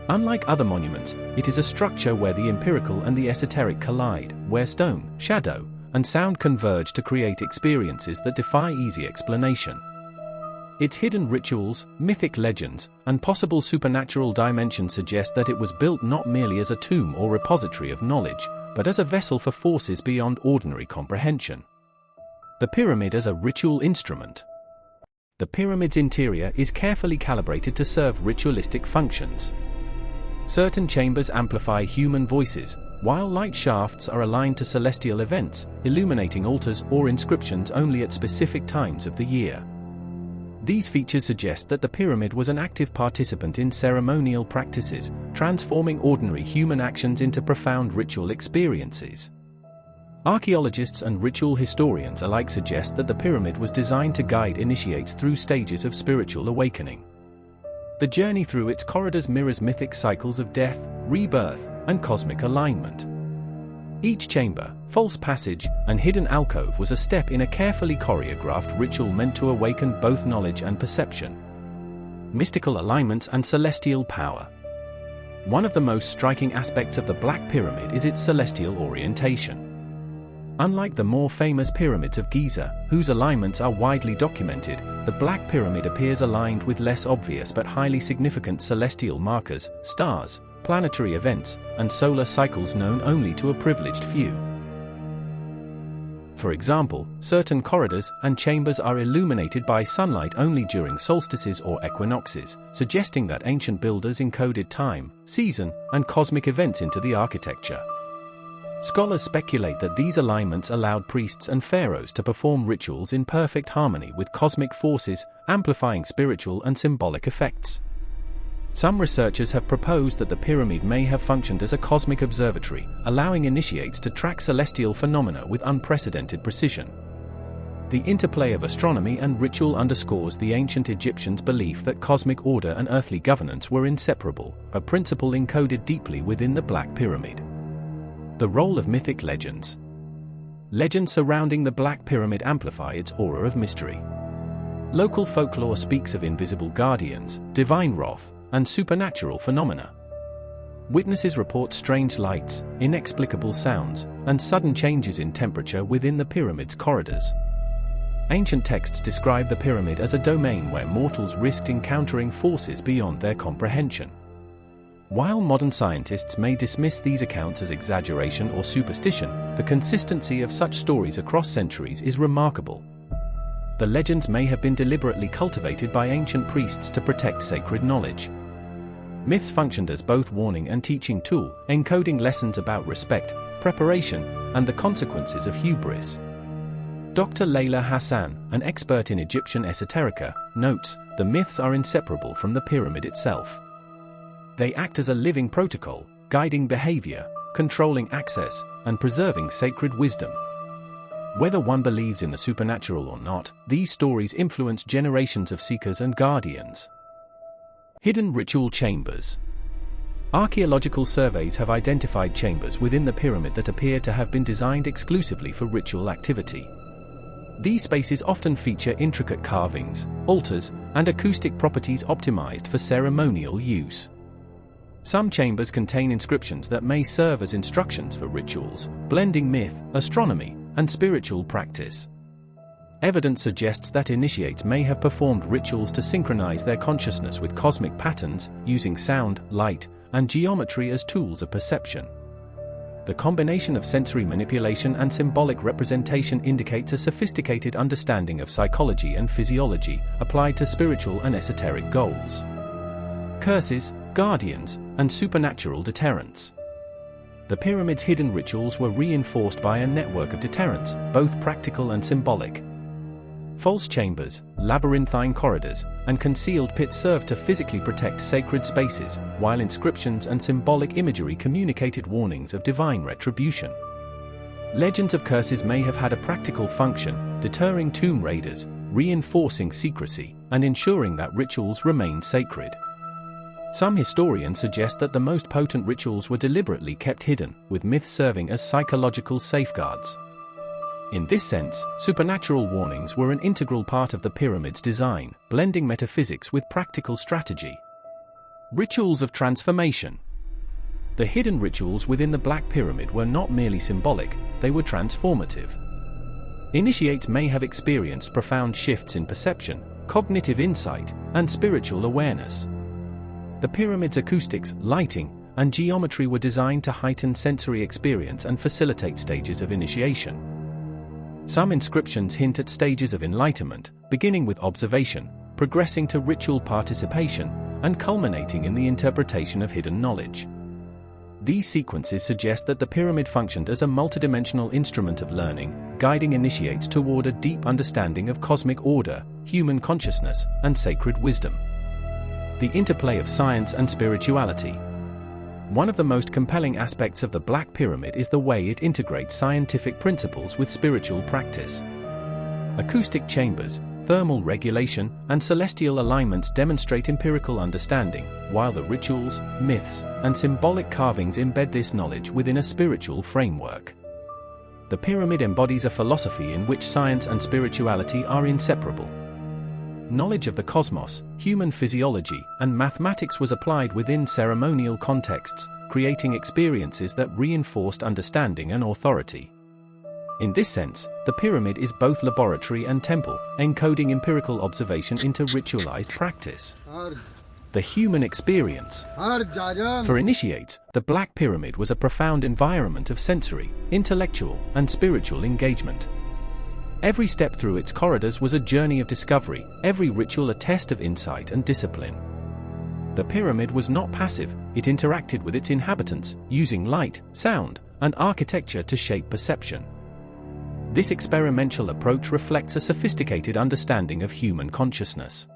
Unlike other monuments, it is a structure where the empirical and the esoteric collide, where stone, shadow, and sound converge to create experiences that defy easy explanation. Its hidden rituals, mythic legends, and possible supernatural dimensions suggest that it was built not merely as a tomb or repository of knowledge, but as a vessel for forces beyond ordinary comprehension. The pyramid as a ritual instrument. The pyramid's interior is carefully calibrated to serve ritualistic functions. Certain chambers amplify human voices, while light shafts are aligned to celestial events, illuminating altars or inscriptions only at specific times of the year. These features suggest that the pyramid was an active participant in ceremonial practices, transforming ordinary human actions into profound ritual experiences. Archaeologists and ritual historians alike suggest that the pyramid was designed to guide initiates through stages of spiritual awakening. The journey through its corridors mirrors mythic cycles of death, rebirth, and cosmic alignment. Each chamber, false passage, and hidden alcove was a step in a carefully choreographed ritual meant to awaken both knowledge and perception. Mystical alignments and celestial power. One of the most striking aspects of the Black Pyramid is its celestial orientation. Unlike the more famous pyramids of Giza, whose alignments are widely documented, the Black Pyramid appears aligned with less obvious but highly significant celestial markers, stars, planetary events, and solar cycles known only to a privileged few. For example, certain corridors and chambers are illuminated by sunlight only during solstices or equinoxes, suggesting that ancient builders encoded time, season, and cosmic events into the architecture. Scholars speculate that these alignments allowed priests and pharaohs to perform rituals in perfect harmony with cosmic forces, amplifying spiritual and symbolic effects. Some researchers have proposed that the pyramid may have functioned as a cosmic observatory, allowing initiates to track celestial phenomena with unprecedented precision. The interplay of astronomy and ritual underscores the ancient Egyptians' belief that cosmic order and earthly governance were inseparable, a principle encoded deeply within the Black Pyramid. The role of mythic legends. Legends surrounding the Black Pyramid amplify its aura of mystery. Local folklore speaks of invisible guardians, divine wrath, and supernatural phenomena. Witnesses report strange lights, inexplicable sounds, and sudden changes in temperature within the pyramid's corridors. Ancient texts describe the pyramid as a domain where mortals risked encountering forces beyond their comprehension. While modern scientists may dismiss these accounts as exaggeration or superstition, the consistency of such stories across centuries is remarkable. The legends may have been deliberately cultivated by ancient priests to protect sacred knowledge. Myths functioned as both warning and teaching tool, encoding lessons about respect, preparation, and the consequences of hubris. Dr. Layla Hassan, an expert in Egyptian esoterica, notes, the myths are inseparable from the pyramid itself. They act as a living protocol, guiding behavior, controlling access, and preserving sacred wisdom. Whether one believes in the supernatural or not, these stories influence generations of seekers and guardians. Hidden ritual chambers. Archaeological surveys have identified chambers within the pyramid that appear to have been designed exclusively for ritual activity. These spaces often feature intricate carvings, altars, and acoustic properties optimized for ceremonial use. Some chambers contain inscriptions that may serve as instructions for rituals, blending myth, astronomy, and spiritual practice. Evidence suggests that initiates may have performed rituals to synchronize their consciousness with cosmic patterns, using sound, light, and geometry as tools of perception. The combination of sensory manipulation and symbolic representation indicates a sophisticated understanding of psychology and physiology, applied to spiritual and esoteric goals. Curses, guardians, and supernatural deterrents. The pyramid's hidden rituals were reinforced by a network of deterrents, both practical and symbolic. False chambers, labyrinthine corridors, and concealed pits served to physically protect sacred spaces, while inscriptions and symbolic imagery communicated warnings of divine retribution. Legends of curses may have had a practical function, deterring tomb raiders, reinforcing secrecy, and ensuring that rituals remained sacred. Some historians suggest that the most potent rituals were deliberately kept hidden, with myths serving as psychological safeguards. In this sense, supernatural warnings were an integral part of the pyramid's design, blending metaphysics with practical strategy. Rituals of transformation. The hidden rituals within the Black Pyramid were not merely symbolic, they were transformative. Initiates may have experienced profound shifts in perception, cognitive insight, and spiritual awareness. The pyramid's acoustics, lighting, and geometry were designed to heighten sensory experience and facilitate stages of initiation. Some inscriptions hint at stages of enlightenment, beginning with observation, progressing to ritual participation, and culminating in the interpretation of hidden knowledge. These sequences suggest that the pyramid functioned as a multidimensional instrument of learning, guiding initiates toward a deep understanding of cosmic order, human consciousness, and sacred wisdom. The interplay of science and spirituality. One of the most compelling aspects of the Black Pyramid is the way it integrates scientific principles with spiritual practice. Acoustic chambers, thermal regulation, and celestial alignments demonstrate empirical understanding, while the rituals, myths, and symbolic carvings embed this knowledge within a spiritual framework. The pyramid embodies a philosophy in which science and spirituality are inseparable. Knowledge of the cosmos, human physiology, and mathematics was applied within ceremonial contexts, creating experiences that reinforced understanding and authority. In this sense, the pyramid is both laboratory and temple, encoding empirical observation into ritualized practice. The human experience. For initiates, the Black Pyramid was a profound environment of sensory, intellectual, and spiritual engagement. Every step through its corridors was a journey of discovery, every ritual a test of insight and discipline. The pyramid was not passive, it interacted with its inhabitants, using light, sound, and architecture to shape perception. This experimental approach reflects a sophisticated understanding of human consciousness.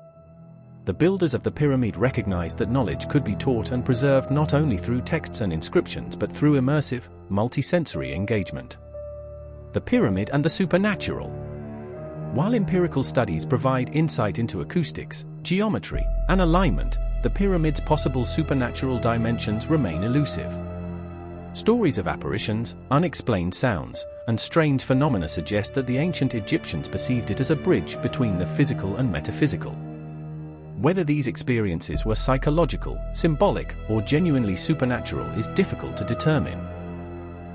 The builders of the pyramid recognized that knowledge could be taught and preserved not only through texts and inscriptions but through immersive, multisensory engagement. The pyramid and the supernatural. While empirical studies provide insight into acoustics, geometry, and alignment, the pyramid's possible supernatural dimensions remain elusive. Stories of apparitions, unexplained sounds, and strange phenomena suggest that the ancient Egyptians perceived it as a bridge between the physical and metaphysical. Whether these experiences were psychological, symbolic, or genuinely supernatural is difficult to determine.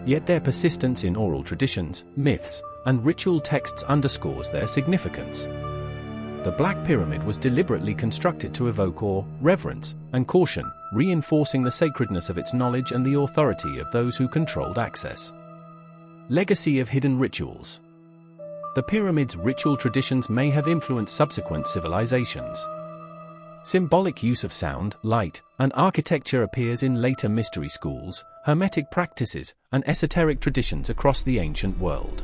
Yet their persistence in oral traditions, myths, and ritual texts underscores their significance. The Black Pyramid was deliberately constructed to evoke awe, reverence, and caution, reinforcing the sacredness of its knowledge and the authority of those who controlled access. Legacy of hidden rituals. The pyramid's ritual traditions may have influenced subsequent civilizations. Symbolic use of sound, light, and architecture appears in later mystery schools, hermetic practices, and esoteric traditions across the ancient world.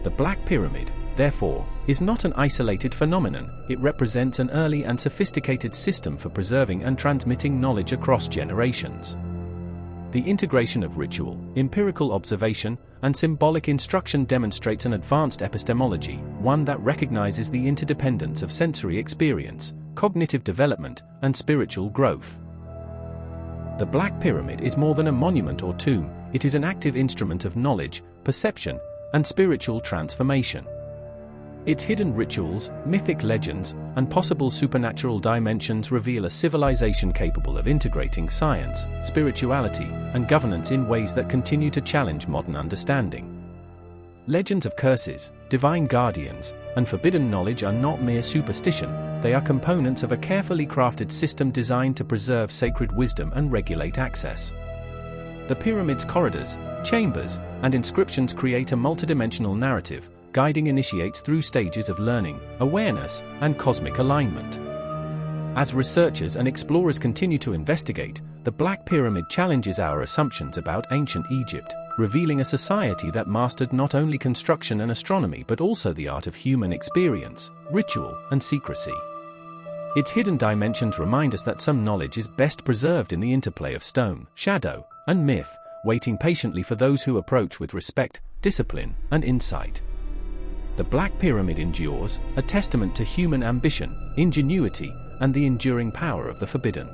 The Black Pyramid, therefore, is not an isolated phenomenon, it represents an early and sophisticated system for preserving and transmitting knowledge across generations. The integration of ritual, empirical observation, and symbolic instruction demonstrates an advanced epistemology, one that recognizes the interdependence of sensory experience, cognitive development, and spiritual growth. The Black Pyramid is more than a monument or tomb, it is an active instrument of knowledge, perception, and spiritual transformation. Its hidden rituals, mythic legends, and possible supernatural dimensions reveal a civilization capable of integrating science, spirituality, and governance in ways that continue to challenge modern understanding. Legends of curses, divine guardians, and forbidden knowledge are not mere superstition, they are components of a carefully crafted system designed to preserve sacred wisdom and regulate access. The pyramid's corridors, chambers, and inscriptions create a multidimensional narrative, guiding initiates through stages of learning, awareness, and cosmic alignment. As researchers and explorers continue to investigate, the Black Pyramid challenges our assumptions about ancient Egypt, revealing a society that mastered not only construction and astronomy but also the art of human experience, ritual, and secrecy. Its hidden dimensions remind us that some knowledge is best preserved in the interplay of stone, shadow, and myth, waiting patiently for those who approach with respect, discipline, and insight. The Black Pyramid endures, a testament to human ambition, ingenuity, and the enduring power of the forbidden.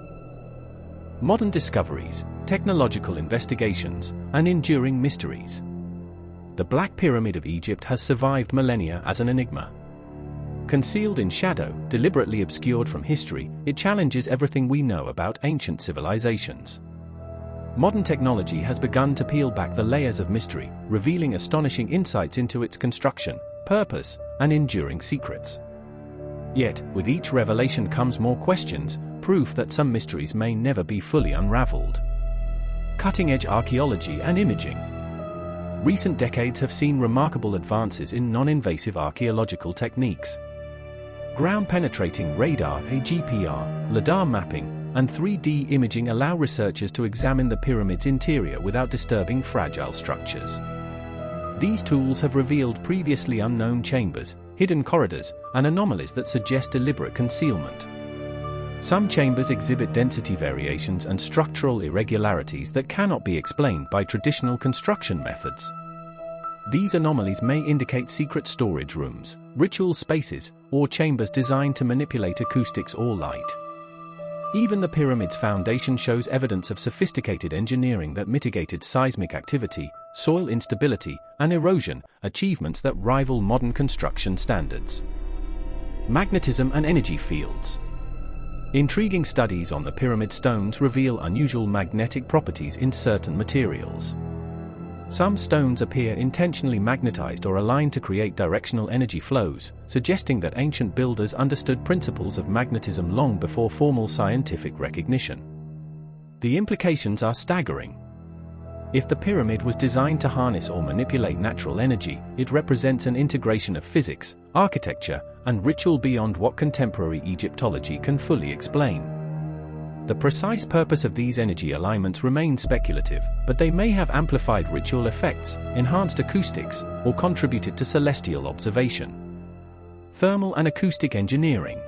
Modern discoveries, technological investigations, and enduring mysteries. The Black Pyramid of Egypt has survived millennia as an enigma. Concealed in shadow, deliberately obscured from history, it challenges everything we know about ancient civilizations. Modern technology has begun to peel back the layers of mystery, revealing astonishing insights into its construction, purpose, and enduring secrets. Yet, with each revelation comes more questions, proof that some mysteries may never be fully unraveled. Cutting-edge archaeology and imaging. Recent decades have seen remarkable advances in non-invasive archaeological techniques. Ground-penetrating radar, AGPR, LiDAR mapping, and 3D imaging allow researchers to examine the pyramid's interior without disturbing fragile structures. These tools have revealed previously unknown chambers, hidden corridors, and anomalies that suggest deliberate concealment. Some chambers exhibit density variations and structural irregularities that cannot be explained by traditional construction methods. These anomalies may indicate secret storage rooms, ritual spaces, or chambers designed to manipulate acoustics or light. Even the pyramid's foundation shows evidence of sophisticated engineering that mitigated seismic activity, soil instability, and erosion, achievements that rival modern construction standards. Magnetism and energy fields. Intriguing studies on the pyramid stones reveal unusual magnetic properties in certain materials. Some stones appear intentionally magnetized or aligned to create directional energy flows, suggesting that ancient builders understood principles of magnetism long before formal scientific recognition. The implications are staggering. If the pyramid was designed to harness or manipulate natural energy, it represents an integration of physics, architecture, and ritual beyond what contemporary Egyptology can fully explain. The precise purpose of these energy alignments remains speculative, but they may have amplified ritual effects, enhanced acoustics, or contributed to celestial observation. Thermal and acoustic engineering.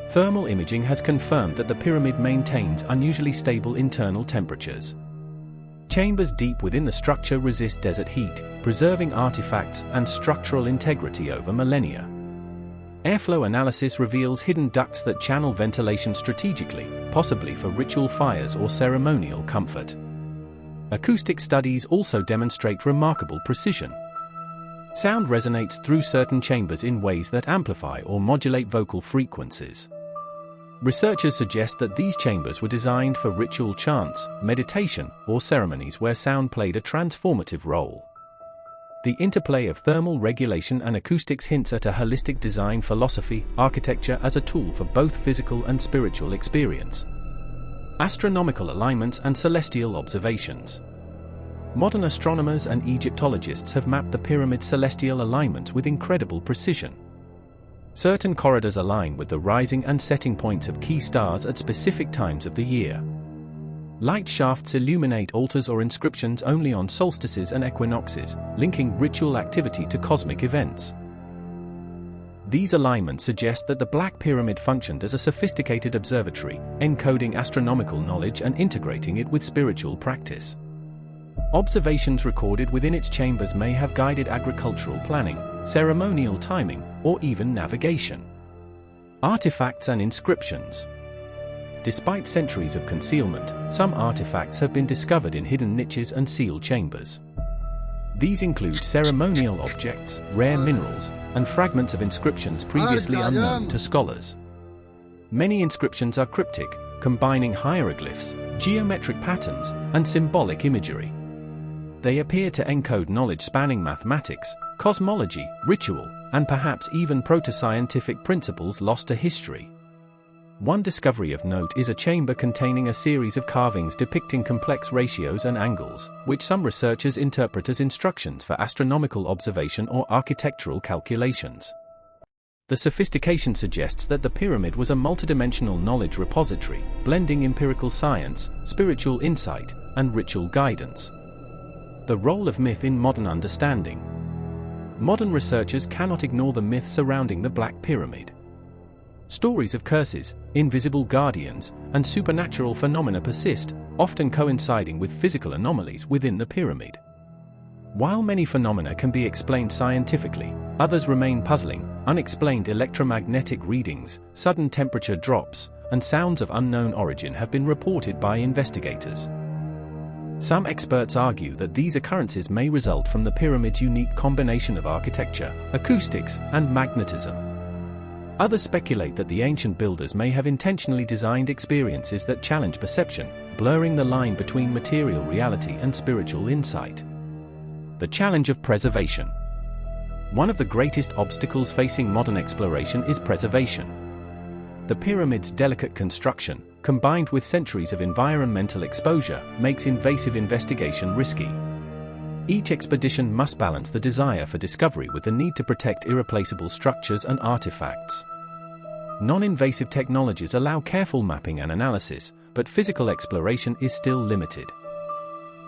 Thermal imaging has confirmed that the pyramid maintains unusually stable internal temperatures. Chambers deep within the structure resist desert heat, preserving artifacts and structural integrity over millennia. Airflow analysis reveals hidden ducts that channel ventilation strategically, possibly for ritual fires or ceremonial comfort. Acoustic studies also demonstrate remarkable precision. Sound resonates through certain chambers in ways that amplify or modulate vocal frequencies. Researchers suggest that these chambers were designed for ritual chants, meditation, or ceremonies where sound played a transformative role. The interplay of thermal regulation and acoustics hints at a holistic design philosophy, architecture as a tool for both physical and spiritual experience. Astronomical alignments and celestial observations. Modern astronomers and Egyptologists have mapped the pyramid's celestial alignment with incredible precision. Certain corridors align with the rising and setting points of key stars at specific times of the year. Light shafts illuminate altars or inscriptions only on solstices and equinoxes, linking ritual activity to cosmic events. These alignments suggest that the Black Pyramid functioned as a sophisticated observatory, encoding astronomical knowledge and integrating it with spiritual practice. Observations recorded within its chambers may have guided agricultural planning, ceremonial timing, or even navigation. Artifacts and inscriptions. Despite centuries of concealment, some artifacts have been discovered in hidden niches and sealed chambers. These include ceremonial objects, rare minerals, and fragments of inscriptions previously unknown to scholars. Many inscriptions are cryptic, combining hieroglyphs, geometric patterns, and symbolic imagery. They appear to encode knowledge spanning mathematics, cosmology, ritual, and perhaps even proto-scientific principles lost to history. One discovery of note is a chamber containing a series of carvings depicting complex ratios and angles, which some researchers interpret as instructions for astronomical observation or architectural calculations. The sophistication suggests that the pyramid was a multidimensional knowledge repository, blending empirical science, spiritual insight, and ritual guidance. The role of myth in modern understanding. Modern researchers cannot ignore the myth surrounding the Black Pyramid. Stories of curses, invisible guardians, and supernatural phenomena persist, often coinciding with physical anomalies within the pyramid. While many phenomena can be explained scientifically, others remain puzzling. Unexplained electromagnetic readings, sudden temperature drops, and sounds of unknown origin have been reported by investigators. Some experts argue that these occurrences may result from the pyramid's unique combination of architecture, acoustics, and magnetism. Others speculate that the ancient builders may have intentionally designed experiences that challenge perception, blurring the line between material reality and spiritual insight. The challenge of preservation. One of the greatest obstacles facing modern exploration is preservation. The pyramid's delicate construction, combined with centuries of environmental exposure, makes invasive investigation risky. Each expedition must balance the desire for discovery with the need to protect irreplaceable structures and artifacts. Non-invasive technologies allow careful mapping and analysis, but physical exploration is still limited.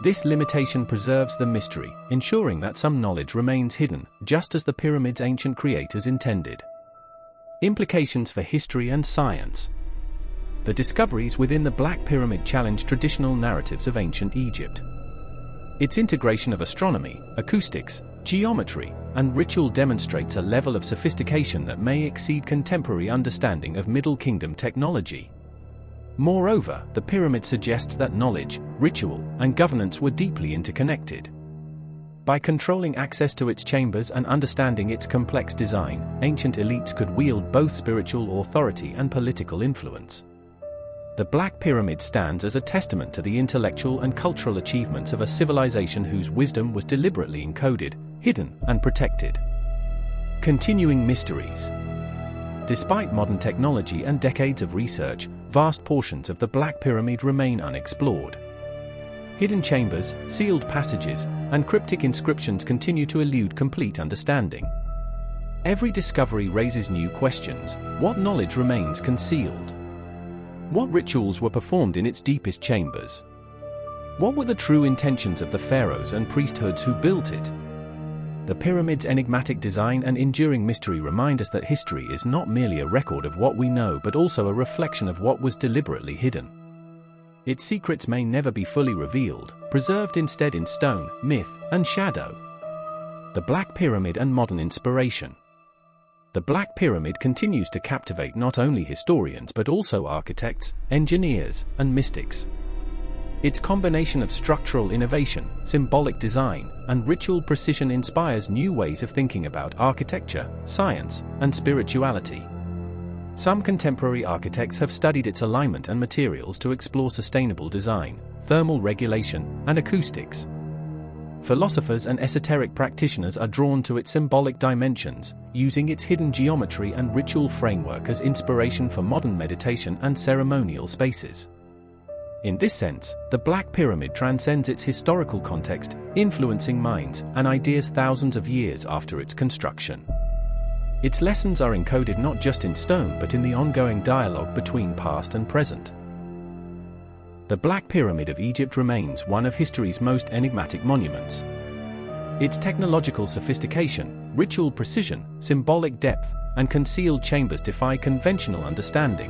This limitation preserves the mystery, ensuring that some knowledge remains hidden, just as the pyramid's ancient creators intended. Implications for history and science. The discoveries within the Black Pyramid challenge traditional narratives of ancient Egypt. Its integration of astronomy, acoustics, geometry, and ritual demonstrates a level of sophistication that may exceed contemporary understanding of Middle Kingdom technology. Moreover, the pyramid suggests that knowledge, ritual, and governance were deeply interconnected. By controlling access to its chambers and understanding its complex design, ancient elites could wield both spiritual authority and political influence. The Black Pyramid stands as a testament to the intellectual and cultural achievements of a civilization whose wisdom was deliberately encoded, hidden, and protected. Continuing mysteries. Despite modern technology and decades of research, vast portions of the Black Pyramid remain unexplored. Hidden chambers, sealed passages, and cryptic inscriptions continue to elude complete understanding. Every discovery raises new questions. What knowledge remains concealed? What rituals were performed in its deepest chambers? What were the true intentions of the pharaohs and priesthoods who built it? The pyramid's enigmatic design and enduring mystery remind us that history is not merely a record of what we know but also a reflection of what was deliberately hidden. Its secrets may never be fully revealed, preserved instead in stone, myth, and shadow. The Black Pyramid and modern inspiration. The Black Pyramid continues to captivate not only historians but also architects, engineers, and mystics. Its combination of structural innovation, symbolic design, and ritual precision inspires new ways of thinking about architecture, science, and spirituality. Some contemporary architects have studied its alignment and materials to explore sustainable design, thermal regulation, and acoustics. Philosophers and esoteric practitioners are drawn to its symbolic dimensions, using its hidden geometry and ritual framework as inspiration for modern meditation and ceremonial spaces. In this sense, the Black Pyramid transcends its historical context, influencing minds and ideas thousands of years after its construction. Its lessons are encoded not just in stone but in the ongoing dialogue between past and present. The Black Pyramid of Egypt remains one of history's most enigmatic monuments. Its technological sophistication, ritual precision, symbolic depth, and concealed chambers defy conventional understanding.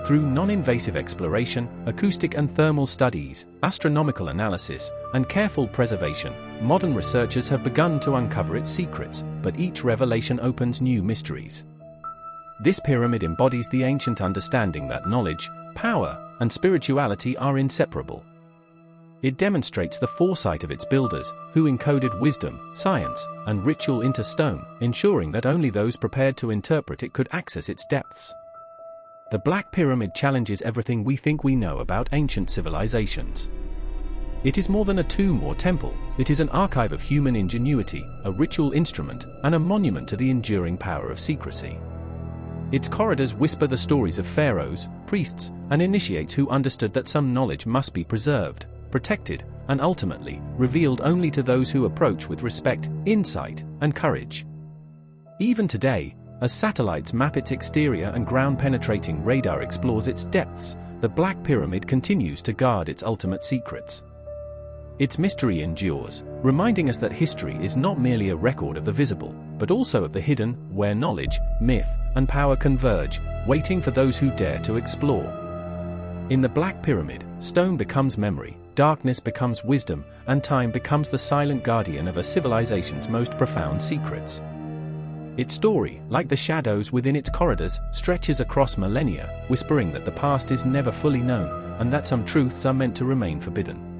Through non-invasive exploration, acoustic and thermal studies, astronomical analysis, and careful preservation, modern researchers have begun to uncover its secrets, but each revelation opens new mysteries. This pyramid embodies the ancient understanding that knowledge, power, and spirituality are inseparable. It demonstrates the foresight of its builders, who encoded wisdom, science, and ritual into stone, ensuring that only those prepared to interpret it could access its depths. The Black Pyramid challenges everything we think we know about ancient civilizations. It is more than a tomb or temple, it is an archive of human ingenuity, a ritual instrument, and a monument to the enduring power of secrecy. Its corridors whisper the stories of pharaohs, priests, and initiates who understood that some knowledge must be preserved, protected, and ultimately, revealed only to those who approach with respect, insight, and courage. Even today, as satellites map its exterior and ground-penetrating radar explores its depths, the Black Pyramid continues to guard its ultimate secrets. Its mystery endures, reminding us that history is not merely a record of the visible, but also of the hidden, where knowledge, myth, and power converge, waiting for those who dare to explore. In the Black Pyramid, stone becomes memory, darkness becomes wisdom, and time becomes the silent guardian of a civilization's most profound secrets. Its story, like the shadows within its corridors, stretches across millennia, whispering that the past is never fully known, and that some truths are meant to remain forbidden.